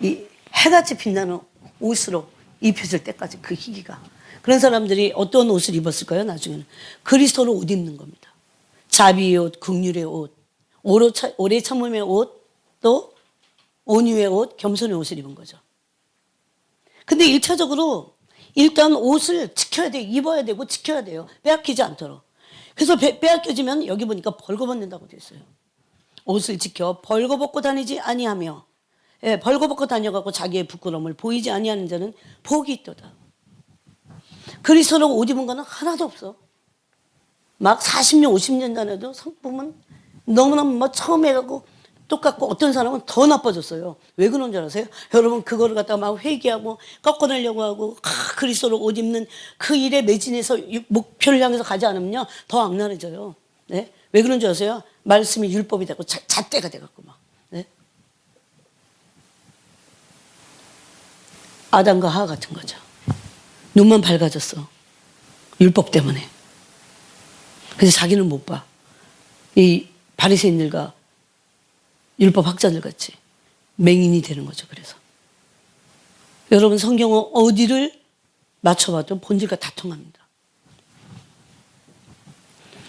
이 해같이 빛나는 옷으로 입혀질 때까지 그 희기가. 그런 사람들이 어떤 옷을 입었을까요? 나중에는 그리스도로 옷 입는 겁니다. 자비의 옷, 긍휼의 옷, 오래 참음의 옷, 또 온유의 옷, 겸손의 옷을 입은 거죠. 근데 1차적으로 일단 옷을 지켜야 돼. 입어야 되고 지켜야 돼요. 빼앗기지 않도록. 그래서 빼앗겨지면 여기 보니까 벌거벗는다고 돼 있어요. 옷을 지켜 벌거벗고 다니지 아니하며, 예, 벌거벗고 다녀갖고 자기의 부끄러움을 보이지 아니하는 자는 복이 있도다. 그리스도로 옷 입은 거는 하나도 없어. 막 40년 50년 전에도 성품은 너무너무 뭐 처음 해갖고 똑같고, 어떤 사람은 더 나빠졌어요. 왜 그런 줄 아세요? 여러분, 그거를 갖다가 막 회개하고 꺾어내려고 하고 그리스도로 옷 입는 그 일에 매진해서 목표를 향해서 가지 않으면요 더 악랄해져요. 네? 왜 그런 줄 아세요? 말씀이 율법이 되고 잣대가 돼갖고 막. 네? 아담과 하와 같은 거죠. 눈만 밝아졌어. 율법 때문에. 그래서 자기는 못 봐. 이 바리새인들과 율법 학자들 같이 맹인이 되는 거죠. 그래서 여러분, 성경은 어디를 맞춰봐도 본질과 다 통합니다.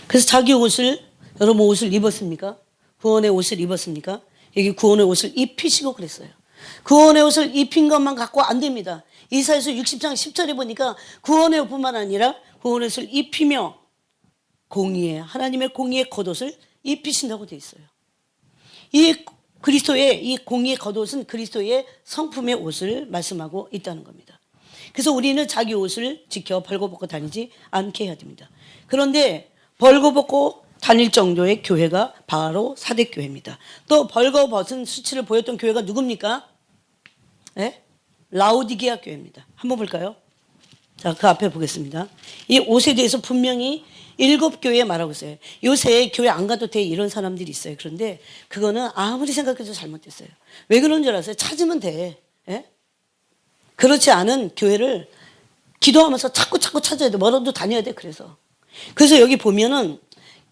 그래서 자기 옷을, 여러분 옷을 입었습니까? 구원의 옷을 입었습니까? 여기 구원의 옷을 입히시고 그랬어요. 구원의 옷을 입힌 것만 갖고 안 됩니다. 이사야서 60장 10절에 보니까 구원의 옷뿐만 아니라 구원의 옷을 입히며 공의의, 하나님의 공의의 겉옷을 입히신다고 되어 있어요. 이 그리스도의 이 공의의 겉옷은 그리스도의 성품의 옷을 말씀하고 있다는 겁니다. 그래서 우리는 자기 옷을 지켜 벌거벗고 다니지 않게 해야 됩니다. 그런데 벌거벗고 다닐 정도의 교회가 바로 사대교회입니다. 또 벌거벗은 수치를 보였던 교회가 누굽니까? 네? 라오디게아 교회입니다. 한번 볼까요? 자, 그 앞에 보겠습니다. 이 옷에 대해서 분명히 7교회에 말하고 있어요. 요새 교회 안 가도 돼 이런 사람들이 있어요. 그런데 그거는 아무리 생각해도 잘못됐어요. 왜 그런 줄 아세요? 찾으면 돼. 예? 그렇지 않은 교회를 기도하면서 자꾸 찾아야 돼. 멀어도 다녀야 돼. 그래서 여기 보면은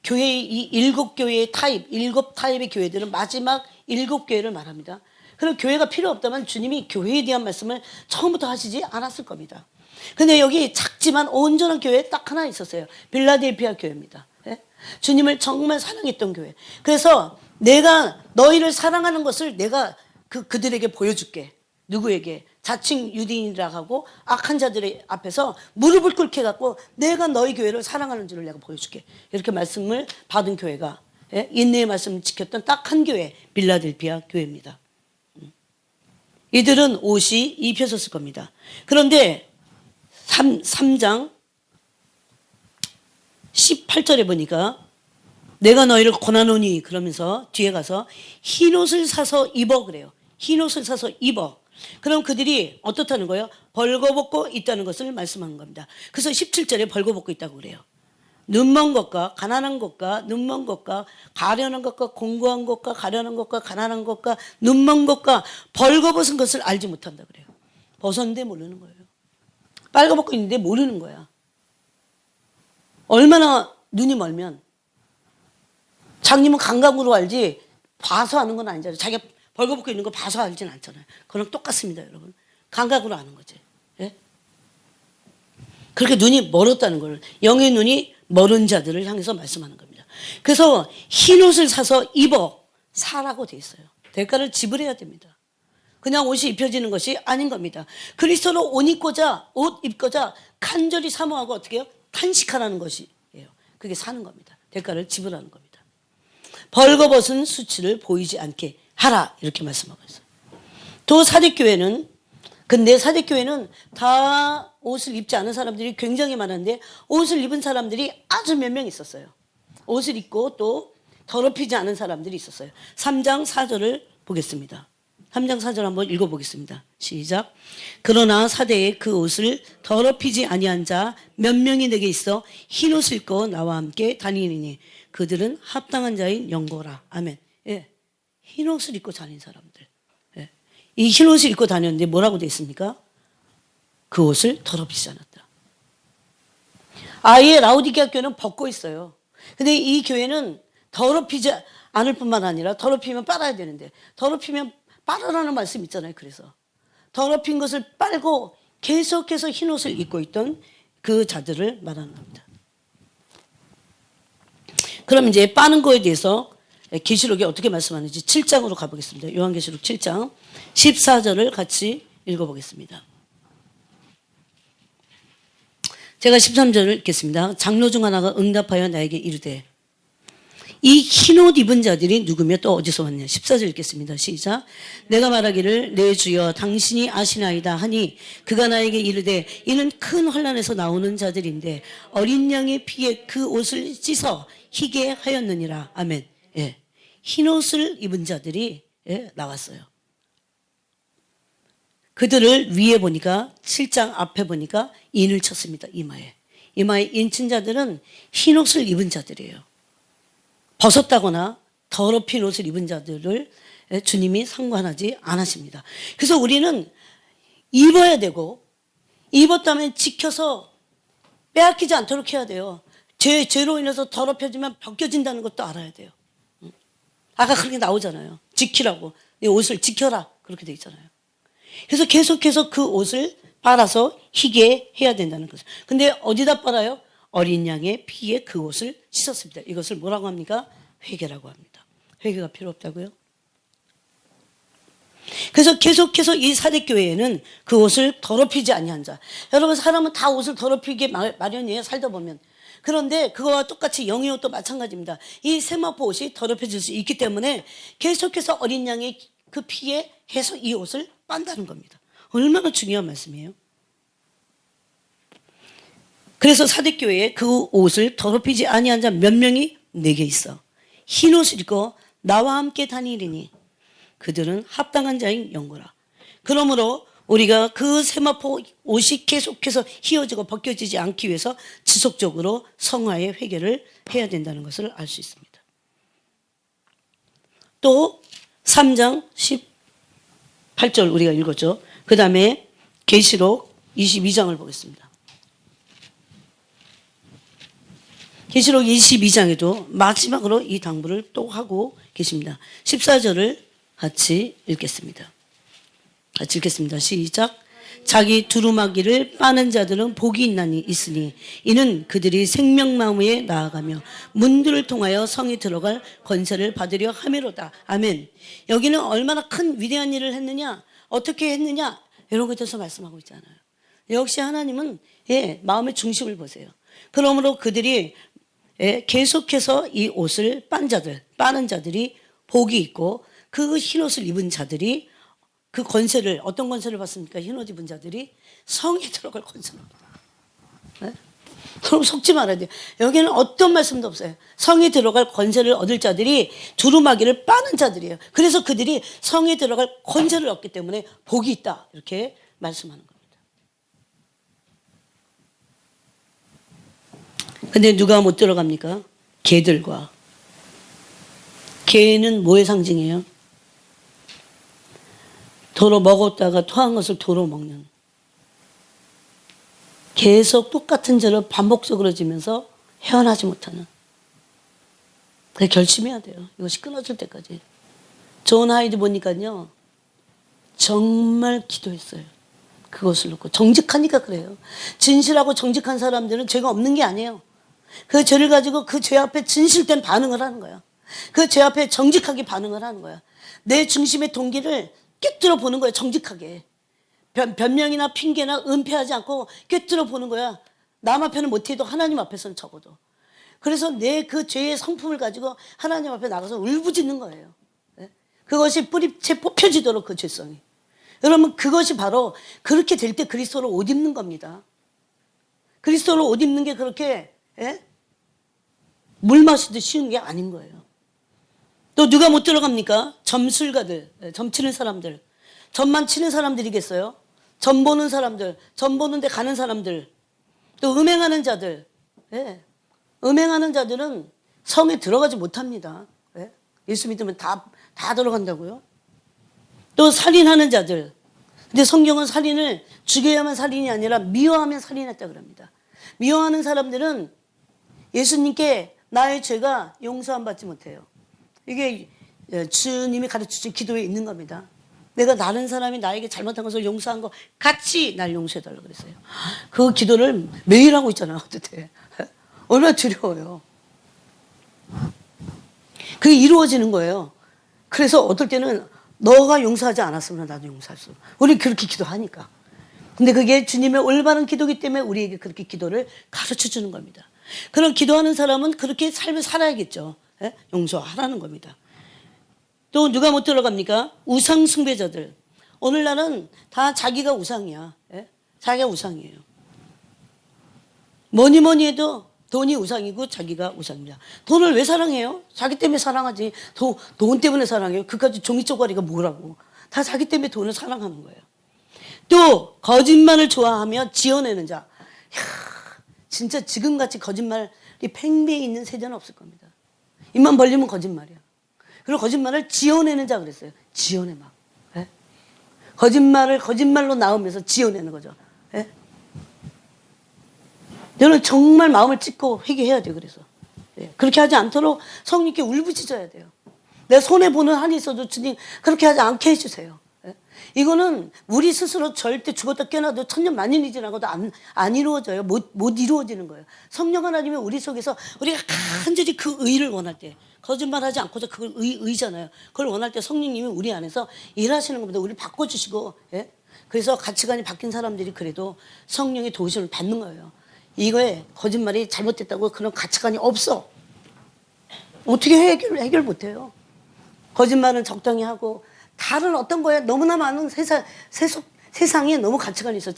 교회의 이 7교회의 타입, 7타입의 교회들은 마지막 7교회를 말합니다. 그럼 교회가 필요 없다면 주님이 교회에 대한 말씀을 처음부터 하시지 않았을 겁니다. 근데 여기 작지만 온전한 교회 딱 하나 있었어요. 빌라델피아 교회입니다. 예? 주님을 정말 사랑했던 교회. 그래서 내가 너희를 사랑하는 것을 내가 그들에게 보여줄게. 누구에게? 자칭 유대인이라 하고 악한 자들의 앞에서 무릎을 꿇게 해갖고 내가 너희 교회를 사랑하는 줄을 내가 보여줄게. 이렇게 말씀을 받은 교회가, 예? 인내의 말씀을 지켰던 딱 한 교회, 빌라델피아 교회입니다. 이들은 옷이 입혀졌을 겁니다. 그런데 3장 18절에 보니까 내가 너희를 권하노니 그러면서 뒤에 가서 흰옷을 사서 입어 그래요. 흰옷을 사서 입어. 그럼 그들이 어떻다는 거예요? 벌거벗고 있다는 것을 말씀하는 겁니다. 그래서 17절에 벌거벗고 있다고 그래요. 눈먼 것과 가난한 것과 눈먼 것과 가련한 것과 공고한 것과 가련한 것과 가난한 것과 눈먼 것과 벌거벗은 것을 알지 못한다 그래요. 벗었는데 모르는 거예요. 빨가벗고 있는데 모르는 거야. 얼마나 눈이 멀면, 장님은 감각으로 알지 봐서 아는 건 아니잖아요. 자기가 벌거벗고 있는 거 봐서 알지는 않잖아요. 그건 똑같습니다, 여러분. 감각으로 아는 거지. 예? 그렇게 눈이 멀었다는 걸, 영의 눈이 멀은 자들을 향해서 말씀하는 겁니다. 그래서 흰옷을 사서 입어 사라고 돼 있어요. 대가를 지불해야 됩니다. 그냥 옷이 입혀지는 것이 아닌 겁니다. 그리스도로 옷 입고자 간절히 사모하고 어떻게 해요? 탄식하라는 것이에요. 그게 사는 겁니다. 대가를 지불하는 겁니다. 벌거벗은 수치를 보이지 않게 하라 이렇게 말씀하고 있어요. 또 사대교회는, 근데 사대교회는 다 옷을 입지 않은 사람들이 굉장히 많은데 옷을 입은 사람들이 아주 몇 명 있었어요. 옷을 입고 또 더럽히지 않은 사람들이 있었어요. 3장 4절을 보겠습니다. 3장 4절 한번 읽어보겠습니다. 시작. 그러나 사대에 그 옷을 더럽히지 아니한 자 몇 명이 내게 있어 흰옷을 입고 나와 함께 다니니 그들은 합당한 자인 영고라. 아멘. 예. 흰옷을 입고 다닌 사람들. 예. 이 흰옷을 입고 다녔는데 뭐라고 되어 있습니까? 그 옷을 더럽히지 않았다. 아예 라우디게아 교회는 벗고 있어요. 근데 이 교회는 더럽히지 않을 뿐만 아니라 더럽히면 빨아야 되는데 더럽히면 빨으라는 말씀 있잖아요. 그래서 더럽힌 것을 빨고 계속해서 흰 옷을 입고 있던 그 자들을 말하는 겁니다. 그럼 이제 빠는 거에 대해서 계시록이 어떻게 말씀하는지 7장으로 가보겠습니다. 요한계시록 7장 14절을 같이 읽어보겠습니다. 제가 13절을 읽겠습니다. 장로 중 하나가 응답하여 나에게 이르되 이 흰옷 입은 자들이 누구며 또 어디서 왔냐. 14절 읽겠습니다. 시작. 내가 말하기를 내 주여 당신이 아시나이다 하니 그가 나에게 이르되 이는 큰 환난에서 나오는 자들인데 어린 양의 피에 그 옷을 찢어 희게 하였느니라. 아멘. 예. 흰옷을 입은 자들이 나왔어요. 그들을 위에 보니까 7장 앞에 보니까 인을 쳤습니다. 이마에 인 친 자들은 흰옷을 입은 자들이에요. 벗었다거나 더럽힌 옷을 입은 자들을 주님이 상관하지 않으십니다. 그래서 우리는 입어야 되고 입었다면 지켜서 빼앗기지 않도록 해야 돼요. 죄로 인해서 더럽혀지면 벗겨진다는 것도 알아야 돼요. 아까 그렇게 나오잖아요. 지키라고. 이 옷을 지켜라. 그렇게 돼 있잖아요. 그래서 계속해서 그 옷을 빨아서 희게 해야 된다는 거죠. 근데 어디다 빨아요? 어린 양의 피에 그 옷을 씻었습니다. 이것을 뭐라고 합니까? 회개라고 합니다. 회개가 필요 없다고요? 그래서 계속해서 이 사대교회에는 그 옷을 더럽히지 아니한 자. 여러분 사람은 다 옷을 더럽히게 마련이에요. 살다 보면. 그런데 그거와 똑같이 영의 옷도 마찬가지입니다. 이 세마포 옷이 더럽혀질 수 있기 때문에 계속해서 어린 양의 그 피에 해서 이 옷을 빤다는 겁니다. 얼마나 중요한 말씀이에요. 그래서 사대교회에 그 옷을 더럽히지 아니한 자 몇 명이 내게 있어. 흰 옷을 입고 나와 함께 다니리니 그들은 합당한 자인 영고라. 그러므로 우리가 그 세마포 옷이 계속해서 휘어지고 벗겨지지 않기 위해서 지속적으로 성화의 회개를 해야 된다는 것을 알 수 있습니다. 또 3장 18절 우리가 읽었죠. 그 다음에 계시록 22장을 보겠습니다. 계시록 22장에도 마지막으로 이 당부를 또 하고 계십니다. 14절을 같이 읽겠습니다. 같이 읽겠습니다. 시작. 자기 두루마기를 빠는 자들은 복이 있으니 이는 그들이 생명나무에 나아가며 문들을 통하여 성에 들어갈 권세를 받으려 함이로다. 아멘. 여기는 얼마나 큰 위대한 일을 했느냐, 어떻게 했느냐 이런 것에 대해서 말씀하고 있잖아요. 역시 하나님은 마음의 중심을 보세요. 그러므로 그들이 계속해서 이 옷을 빠는 자들이 복이 있고 그 흰옷을 입은 자들이 그 권세를 어떤 권세를 받습니까? 흰옷 입은 자들이 성에 들어갈 권세를 받아요. 그럼 속지 말아야 돼요. 여기는 어떤 말씀도 없어요. 성에 들어갈 권세를 얻을 자들이 두루마기를 빠는 자들이에요. 그래서 그들이 성에 들어갈 권세를 얻기 때문에 복이 있다 이렇게 말씀하는 겁니다. 근데 누가 못 들어갑니까? 개들과. 개는 뭐의 상징이에요? 도로 먹었다가 토한 것을 도로 먹는. 계속 똑같은 죄를 반복적으로 지면서 헤어나지 못하는. 그래서 결심해야 돼요. 이것이 끊어질 때까지. 존 하이드 보니까요. 정말 기도했어요. 그것을 놓고. 정직하니까 그래요. 진실하고 정직한 사람들은 죄가 없는 게 아니에요. 그 죄를 가지고 그 죄 앞에 진실된 반응을 하는 거야. 그 죄 앞에 정직하게 반응을 하는 거야. 내 중심의 동기를 꿰뚫어 보는 거야. 정직하게. 변명이나 핑계나 은폐하지 않고 꿰뚫어 보는 거야. 남 앞에는 못해도 하나님 앞에서는 적어도. 그래서 내 그 죄의 성품을 가지고 하나님 앞에 나가서 울부짖는 거예요. 그것이 뿌리채 뽑혀지도록 그 죄성이. 여러분 그것이 바로 그렇게 될 때 그리스도를 옷 입는 겁니다. 그리스도를 옷 입는 게 그렇게 물 마시듯 쉬운 게 아닌 거예요. 또 누가 못 들어갑니까? 점술가들, 점 치는 사람들. 점만 치는 사람들이겠어요? 점 보는 사람들, 점 보는 데 가는 사람들. 또 음행하는 자들. 음행하는 자들은 성에 들어가지 못합니다. 예수 믿으면 다 들어간다고요? 또 살인하는 자들. 근데 성경은 살인을 죽여야만 살인이 아니라 미워하면 살인했다 그럽니다. 미워하는 사람들은 예수님께 나의 죄가 용서함 받지 못해요. 이게 주님이 가르쳐준 기도에 있는 겁니다. 내가 다른 사람이 나에게 잘못한 것을 용서한 거 같이 날 용서해달라고 그랬어요. 그 기도를 매일 하고 있잖아요. 어떻게 얼마나 두려워요. 그게 이루어지는 거예요. 그래서 어떨 때는 너가 용서하지 않았으면 나도 용서할 수 없어. 우리 그렇게 기도하니까. 근데 그게 주님의 올바른 기도이기 때문에 우리에게 그렇게 기도를 가르쳐 주는 겁니다. 그런 기도하는 사람은 그렇게 삶을 살아야겠죠. 예? 용서하라는 겁니다. 또 누가 못 들어갑니까? 우상 숭배자들. 오늘날은 다 자기가 우상이야. 예? 자기가 우상이에요. 뭐니 해도 돈이 우상이고 자기가 우상입니다. 돈을 왜 사랑해요? 자기 때문에 사랑하지. 돈 때문에 사랑해요. 그까지 종이 쪼가리가 뭐라고. 다 자기 때문에 돈을 사랑하는 거예요. 또 거짓말을 좋아하며 지어내는 자. 진짜 지금같이 거짓말이 팽배해 있는 세대는 없을 겁니다. 입만 벌리면 거짓말이야. 그리고 거짓말을 지어내는 자 그랬어요. 지어내 막. 예? 거짓말로 나오면서 지어내는 거죠. 예? 너는 정말 마음을 찢고 회개해야 돼요. 그래서 예. 그렇게 하지 않도록 성령께 울부짖어야 돼요. 내 손에 보는 한이 있어도 주님 그렇게 하지 않게 해주세요. 예? 이거는 우리 스스로 절대 죽었다 깨어나도 천년만년이 지나고도 안 이루어져요. 못 이루어지는 거예요. 성령 하나님이 우리 속에서 우리가 간절히 그 의를 원할 때 거짓말하지 않고서 그걸 의잖아요. 그걸 원할 때 성령님이 우리 안에서 일하시는 겁니다. 우리를 바꿔주시고 예? 그래서 가치관이 바뀐 사람들이 그래도 성령의 도우심을 받는 거예요. 이거에 거짓말이 잘못됐다고 그런 가치관이 없어. 어떻게 해결 못해요. 거짓말은 적당히 하고 다른 어떤 거에 너무나 많은 세상에 너무 가치관이 있어.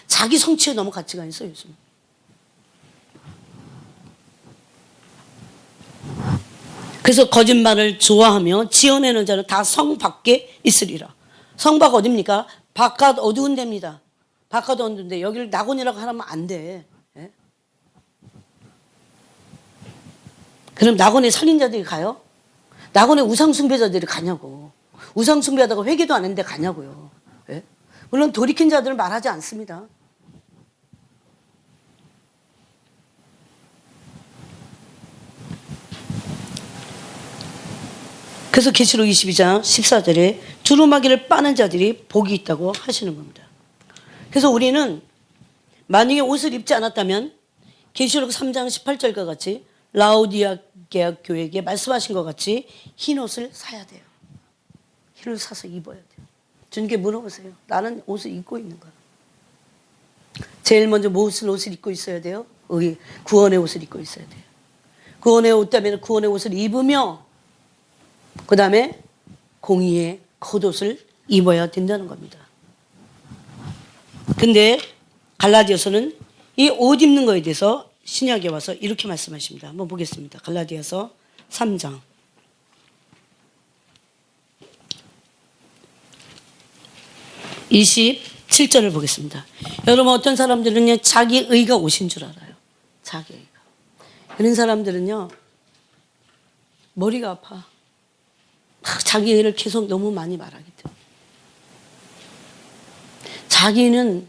자기 성취에 너무 가치관이 있어 요즘. 그래서 거짓말을 좋아하며 지어내는 자는 다 성 밖에 있으리라. 성 밖 어딥니까? 바깥 어두운 데입니다. 바깥 어두운 데. 여기를 낙원이라고 하면 안 돼. 예? 그럼 낙원에 살인자들이 가요? 낙원에 우상숭배자들이 가냐고. 우상숭배하다가 회개도 안 했는데 가냐고요. 예? 물론 돌이킨 자들은 말하지 않습니다. 그래서 계시록 22장 14절에 두루마기를 빠는 자들이 복이 있다고 하시는 겁니다. 그래서 우리는 만약에 옷을 입지 않았다면 계시록 3장 18절과 같이 라오디아 교회에게 말씀하신 것 같이 흰 옷을 사야 돼요. 흰 옷을 사서 입어야 돼요. 주님께 물어보세요. 나는 옷을 입고 있는 거야. 제일 먼저 무슨 옷을 입고 있어야 돼요? 구원의 옷을 입고 있어야 돼요. 구원의 옷 때문에 구원의 옷을 입으며 그 다음에 공의의 겉옷을 입어야 된다는 겁니다. 근데 갈라디아서는 이 옷 입는 거에 대해서 신약에 와서 이렇게 말씀하십니다. 한번 보겠습니다. 갈라디아서 3장 27절을 보겠습니다. 여러분 어떤 사람들은요 자기 의가 옷인 줄 알아요. 자기 의가. 그런 사람들은요 머리가 아파. 자기 의를 계속 너무 많이 말하기 때문에. 자기는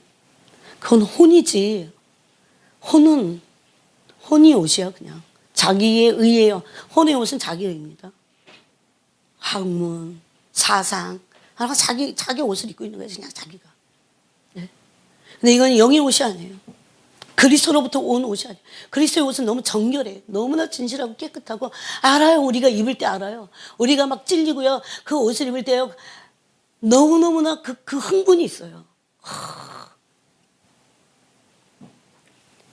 그건 혼이지. 혼이 옷이야 그냥. 자기의 의예요. 혼의 옷은 자기 의입니다. 학문, 사상, 자기 옷을 입고 있는 거예요. 그냥 자기가. 네? 근데 이건 영의 옷이 아니에요. 그리스도로부터 온 옷이 아니에요. 그리스도의 옷은 너무 정결해요. 너무나 진실하고 깨끗하고 알아요. 우리가 입을 때 알아요. 우리가 막 찔리고요. 그 옷을 입을 때요. 너무너무나 그 흥분이 있어요.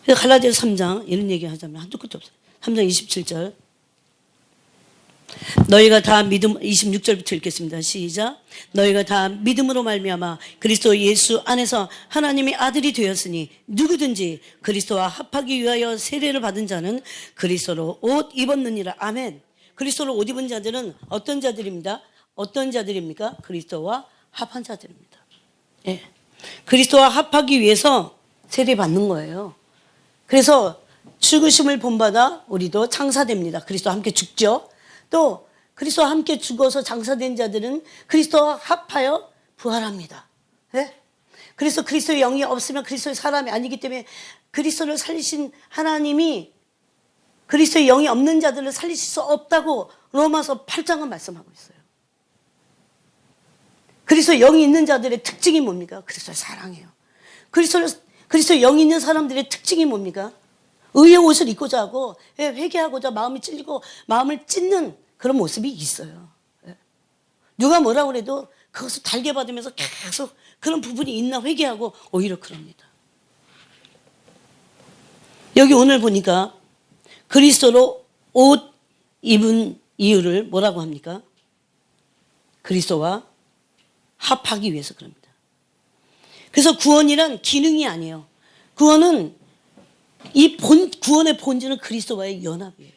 갈라디아서 3장 이런 얘기 하자면 한두 끝도 없어요. 3장 27절 너희가 다 믿음 26절부터 읽겠습니다. 시작. 너희가 다 믿음으로 말미암아 그리스도 예수 안에서 하나님의 아들이 되었으니 누구든지 그리스도와 합하기 위하여 세례를 받은 자는 그리스도로 옷 입었느니라. 아멘. 그리스도로 옷 입은 자들은 어떤 자들입니다? 어떤 자들입니까? 그리스도와 합한 자들입니다. 예. 그리스도와 합하기 위해서 세례 받는 거예요. 그래서 죽으심을 본받아 우리도 장사됩니다. 그리스도와 함께 죽죠. 또 그리스도와 함께 죽어서 장사된 자들은 그리스도와 합하여 부활합니다. 네? 그래서 그리스도의 영이 없으면 그리스도의 사람이 아니기 때문에 그리스도를 살리신 하나님이 그리스도의 영이 없는 자들을 살리실 수 없다고 로마서 8장은 말씀하고 있어요. 그리스도의 영이 있는 자들의 특징이 뭡니까? 그리스도의 사랑이에요. 그리스도의 영이 있는 사람들의 특징이 뭡니까? 의의 옷을 입고자 하고 회개하고자 마음이 찔리고 마음을 찢는 그런 모습이 있어요. 누가 뭐라고 그래도 그것을 달게 받으면서 계속 그런 부분이 있나 회개하고 오히려 그럽니다. 여기 오늘 보니까 그리스도로 옷 입은 이유를 뭐라고 합니까? 그리스도와 합하기 위해서 그럽니다. 그래서 구원이란 기능이 아니에요. 구원은 구원의 본질은 그리스도와의 연합이에요.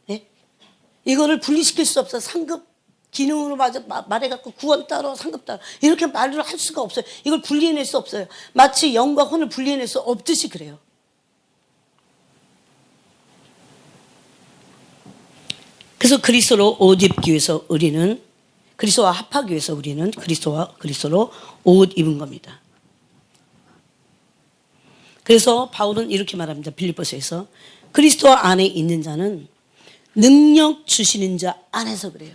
네? 이거를 분리시킬 수 없어요. 상급 기능으로 말해갖고 구원 따로 상급 따로 이렇게 말을 할 수가 없어요. 이걸 분리해낼 수 없어요. 마치 영과 혼을 분리해낼 수 없듯이 그래요. 그래서 그리스도로 옷 입기 위해서 우리는 그리스도와 합하기 위해서 우리는 그리스도로 옷 입은 겁니다. 그래서 바울은 이렇게 말합니다. 빌립보서에서 그리스도 안에 있는 자는 능력 주시는 자 안에서 그래요.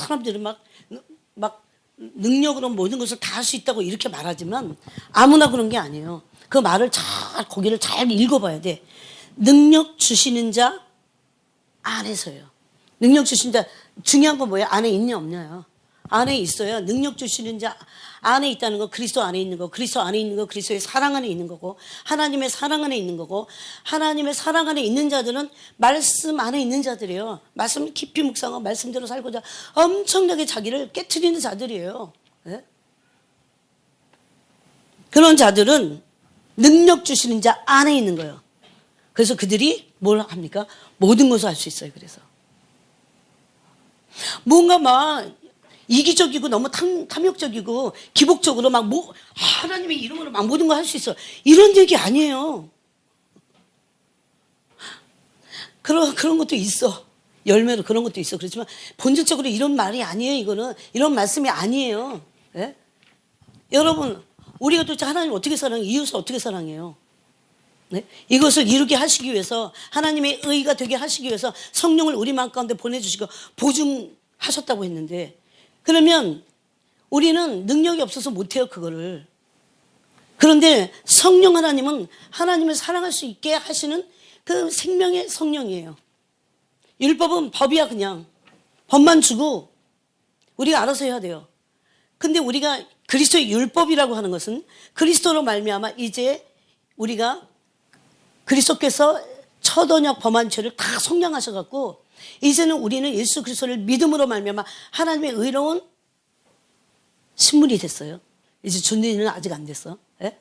사람들은 막 능력으로 모든 것을 다 할 수 있다고 이렇게 말하지만 아무나 그런 게 아니에요. 그 말을 거기를 잘 읽어봐야 돼. 능력 주시는 자 안에서요. 능력 주신 자 중요한 건 뭐예요? 안에 있냐 없냐요. 안에 있어요. 능력 주시는 자 안에 있다는 거 그리스도 안에 있는 거 그리스도 안에 있는 거 그리스도의 사랑 안에 있는 거고 하나님의 사랑 안에 있는 거고 하나님의 사랑 안에 있는 자들은 말씀 안에 있는 자들이에요. 말씀을 깊이 묵상하고 말씀대로 살고자 엄청나게 자기를 깨트리는 자들이에요. 네? 그런 자들은 능력 주시는 자 안에 있는 거예요. 그래서 그들이 뭘 합니까? 모든 것을 할 수 있어요. 그래서 뭔가 막 이기적이고 너무 탐욕적이고 기복적으로 막 하나님의 이름으로 막 모든 걸 할 수 있어. 이런 얘기 아니에요. 그런 것도 있어. 열매로 그런 것도 있어. 그렇지만 본질적으로 이런 말이 아니에요. 이거는 이런 말씀이 아니에요. 네? 여러분 우리가 도대체 하나님 어떻게 사랑해요? 이웃을 어떻게 사랑해요? 네? 이것을 이루게 하시기 위해서 하나님의 의가 되게 하시기 위해서 성령을 우리 마음 가운데 보내주시고 보증하셨다고 했는데 그러면 우리는 능력이 없어서 못해요. 그거를. 그런데 성령 하나님은 하나님을 사랑할 수 있게 하시는 그 생명의 성령이에요. 율법은 법이야. 그냥 법만 주고 우리가 알아서 해야 돼요. 근데 우리가 그리스도의 율법이라고 하는 것은 그리스도로 말미암아 이제 우리가 그리스도께서 첫 언약 범한 죄를 다 속량하셔갖고 이제는 우리는 예수 그리스도를 믿음으로 말미암아 하나님의 의로운 신분이 됐어요. 이제 존재는 아직 안 됐어. 예?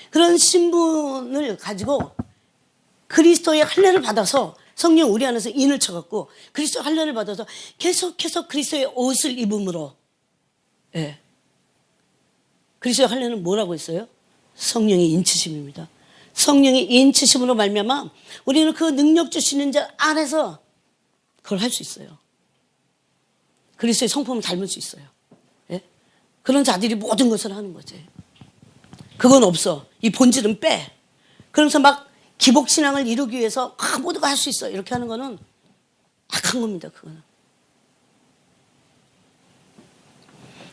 그런 신분을 가지고 그리스도의 할례를 받아서 성령 우리 안에서 인을 쳐갖고 그리스도 할례를 받아서 계속해서 그리스도의 옷을 입음으로 예. 그리스도의 할례는 뭐라고 했어요? 성령의 인치심입니다. 성령의 인치심으로 말미암아 우리는 그 능력 주시는 자 안에서 그걸 할 수 있어요. 그리스도의 성품을 닮을 수 있어요. 예? 그런 자들이 모든 것을 하는 거지. 그건 없어. 이 본질은 빼. 그러면서 막 기복신앙을 이루기 위해서 모두가 할 수 있어. 이렇게 하는 거는 악한 겁니다. 그거는.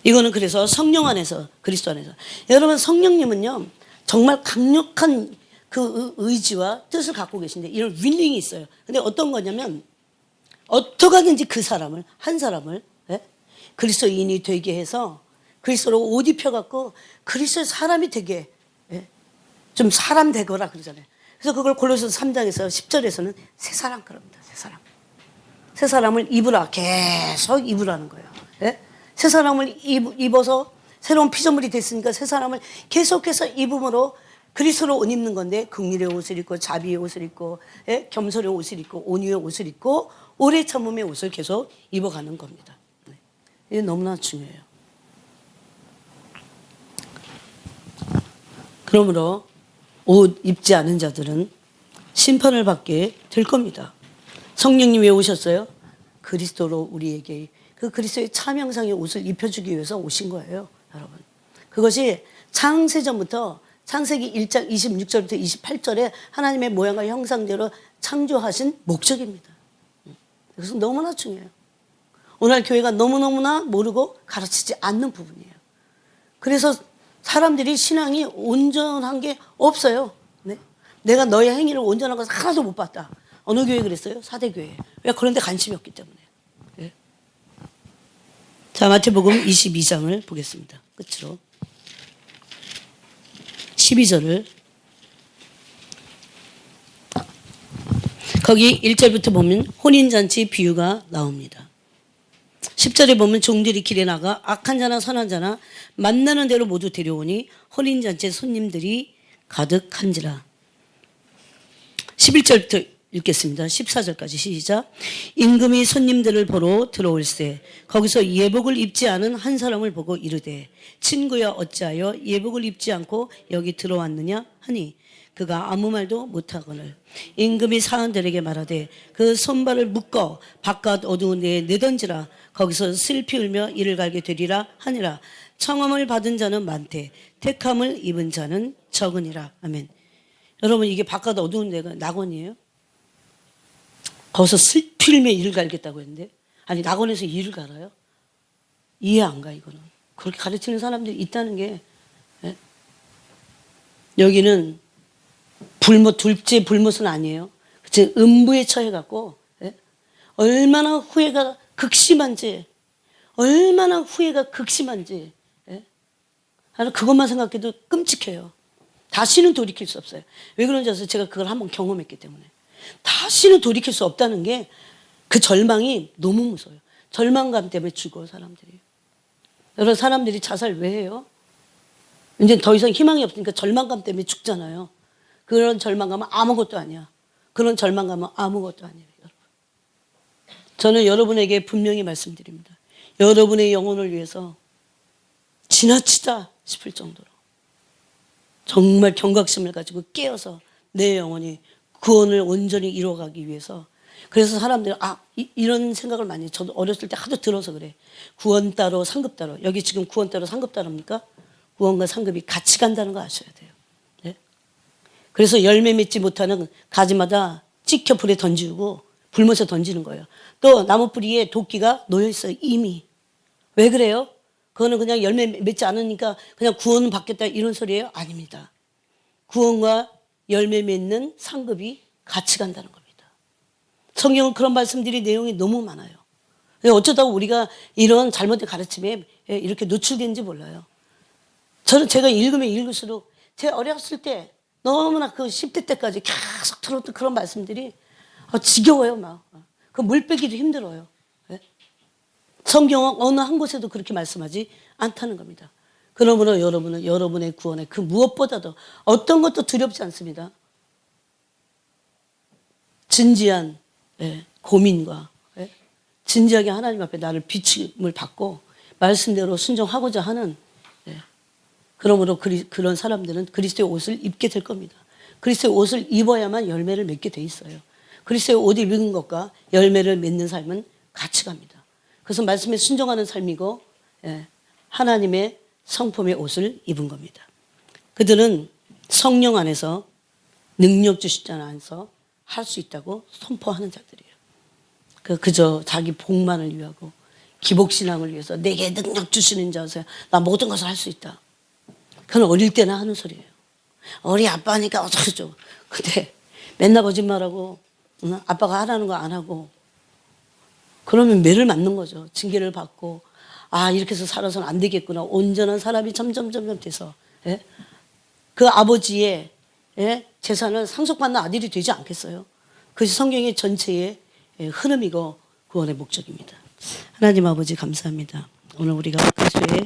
이거는 그래서 성령 안에서 그리스도 안에서. 여러분 성령님은요. 정말 강력한 그 의지와 뜻을 갖고 계신데 이런 윌링이 있어요. 근데 어떤 거냐면 어떻게든지 그 사람을 한 사람을 예? 그리스도인이 되게 해서 그리스도로 옷 입혀갖고 그리스도의 사람이 되게 예? 좀 사람 되거라 그러잖아요. 그래서 그걸 골로새서 3장에서 10절에서는 새 사람 그럽니다. 새 사람. 새 사람을 입으라. 계속 입으라는 거예요. 예? 새 사람을 입어서 새로운 피조물이 됐으니까 새 사람을 계속해서 입음으로 그리스도로 옷 입는 건데 긍휼의 옷을 입고 자비의 옷을 입고 예? 겸손의 옷을 입고 온유의 옷을 입고 오래 참음의 옷을 계속 입어가는 겁니다. 네. 이게 너무나 중요해요. 그러므로 옷 입지 않은 자들은 심판을 받게 될 겁니다. 성령님 왜 오셨어요? 그리스도로 우리에게 그 그리스도의 참형상의 옷을 입혀주기 위해서 오신 거예요. 여러분. 그것이 창세전부터 창세기 1장 26절부터 28절에 하나님의 모양과 형상대로 창조하신 목적입니다. 그래서 너무나 중요해요. 오늘 교회가 너무너무나 모르고 가르치지 않는 부분이에요. 그래서 사람들이 신앙이 온전한 게 없어요. 네? 내가 너의 행위를 온전한 것을 하나도 못 봤다. 어느 교회 그랬어요? 사대교회. 왜? 그런데 관심이 없기 때문에. 네? 자, 마태복음 22장을 보겠습니다. 끝으로 12절을 거기 1절부터 보면 혼인잔치 비유가 나옵니다. 10절에 보면 종들이 길에 나가 악한 자나 선한 자나 만나는 대로 모두 데려오니 혼인잔치에 손님들이 가득한지라. 11절부터 읽겠습니다. 14절까지 시작. 임금이 손님들을 보러 들어올세 거기서 예복을 입지 않은 한 사람을 보고 이르되 친구여 어찌하여 예복을 입지 않고 여기 들어왔느냐 하니 그가 아무 말도 못하거늘 임금이 사람들에게 말하되 그 손발을 묶어 바깥 어두운 데에 내던지라 거기서 슬피 울며 이를 갈게 되리라 하니라. 청함을 받은 자는 많되 택함을 입은 자는 적으니라. 아멘. 여러분 이게 바깥 어두운 데가 낙원이에요? 거기서 슬피 울며 이를 갈겠다고 했는데 아니 낙원에서 이를 갈아요? 이해 안 가 이거는. 그렇게 가르치는 사람들이 있다는 게 예? 여기는 불못 둘째 불못은 아니에요. 그치? 음부에 처해갖고 예? 얼마나 후회가 극심한지 얼마나 후회가 극심한지 예? 나는 그것만 생각해도 끔찍해요. 다시는 돌이킬 수 없어요. 왜 그런지 아세요? 제가 그걸 한번 경험했기 때문에. 다시는 돌이킬 수 없다는 게 그 절망이 너무 무서워요. 절망감 때문에 죽어요 사람들이. 여러 사람들이 자살 왜 해요? 이제 더 이상 희망이 없으니까 절망감 때문에 죽잖아요. 그런 절망감은 아무것도 아니야. 그런 절망감은 아무것도 아니에요. 여러분. 저는 여러분에게 분명히 말씀드립니다. 여러분의 영혼을 위해서 지나치다 싶을 정도로 정말 경각심을 가지고 깨어서 내 영혼이 구원을 온전히 이루어가기 위해서. 그래서 사람들은 이런 생각을 많이 해요. 저도 어렸을 때 하도 들어서 그래. 구원 따로 상급 따로. 여기 지금 구원 따로 상급 따로입니까? 구원과 상급이 같이 간다는 거 아셔야 돼요. 네? 그래서 열매 맺지 못하는 가지마다 찍혀 불에 던지고 불못에 던지는 거예요. 또 나무 뿌리에 도끼가 놓여 있어요. 이미. 왜 그래요? 그거는 그냥 열매 맺지 않으니까 그냥 구원 받겠다 이런 소리예요? 아닙니다. 구원과 열매 맺는 상급이 같이 간다는 겁니다. 성경은 그런 말씀들이 내용이 너무 많아요. 어쩌다가 우리가 이런 잘못된 가르침에 이렇게 노출된지 몰라요. 저는 제가 읽으면 읽을수록 제 어렸을 때 너무나 그 10대 때까지 계속 들었던 그런 말씀들이 지겨워요. 막. 그 물 빼기도 힘들어요. 성경은 어느 한 곳에도 그렇게 말씀하지 않다는 겁니다. 그러므로 여러분은 여러분의 구원에 그 무엇보다도 어떤 것도 두렵지 않습니다. 진지한 고민과 진지하게 하나님 앞에 나를 비침을 받고 말씀대로 순종하고자 하는 그러므로 그런 사람들은 그리스도의 옷을 입게 될 겁니다. 그리스도의 옷을 입어야만 열매를 맺게 돼 있어요. 그리스도의 옷을 입은 것과 열매를 맺는 삶은 같이 갑니다. 그래서 말씀에 순종하는 삶이고 하나님의 성품의 옷을 입은 겁니다. 그들은 성령 안에서 능력 주시지 안에서 할 수 있다고 선포하는 자들이에요. 그저 자기 복만을 위하고 기복신앙을 위해서 내게 능력 주시는 자세요. 나 모든 것을 할 수 있다. 그건 어릴 때나 하는 소리예요. 우리 아빠니까 어쩌고저쩌고. 근데 맨날 거짓말하고 아빠가 하라는 거 안 하고 그러면 매를 맞는 거죠. 징계를 받고 이렇게 해서 살아서는 안 되겠구나. 온전한 사람이 점점 돼서 그 아버지의 재산을 상속받는 아들이 되지 않겠어요? 그것이 성경의 전체의 흐름이고 구원의 목적입니다. 하나님 아버지 감사합니다. 오늘 우리가 그리스도의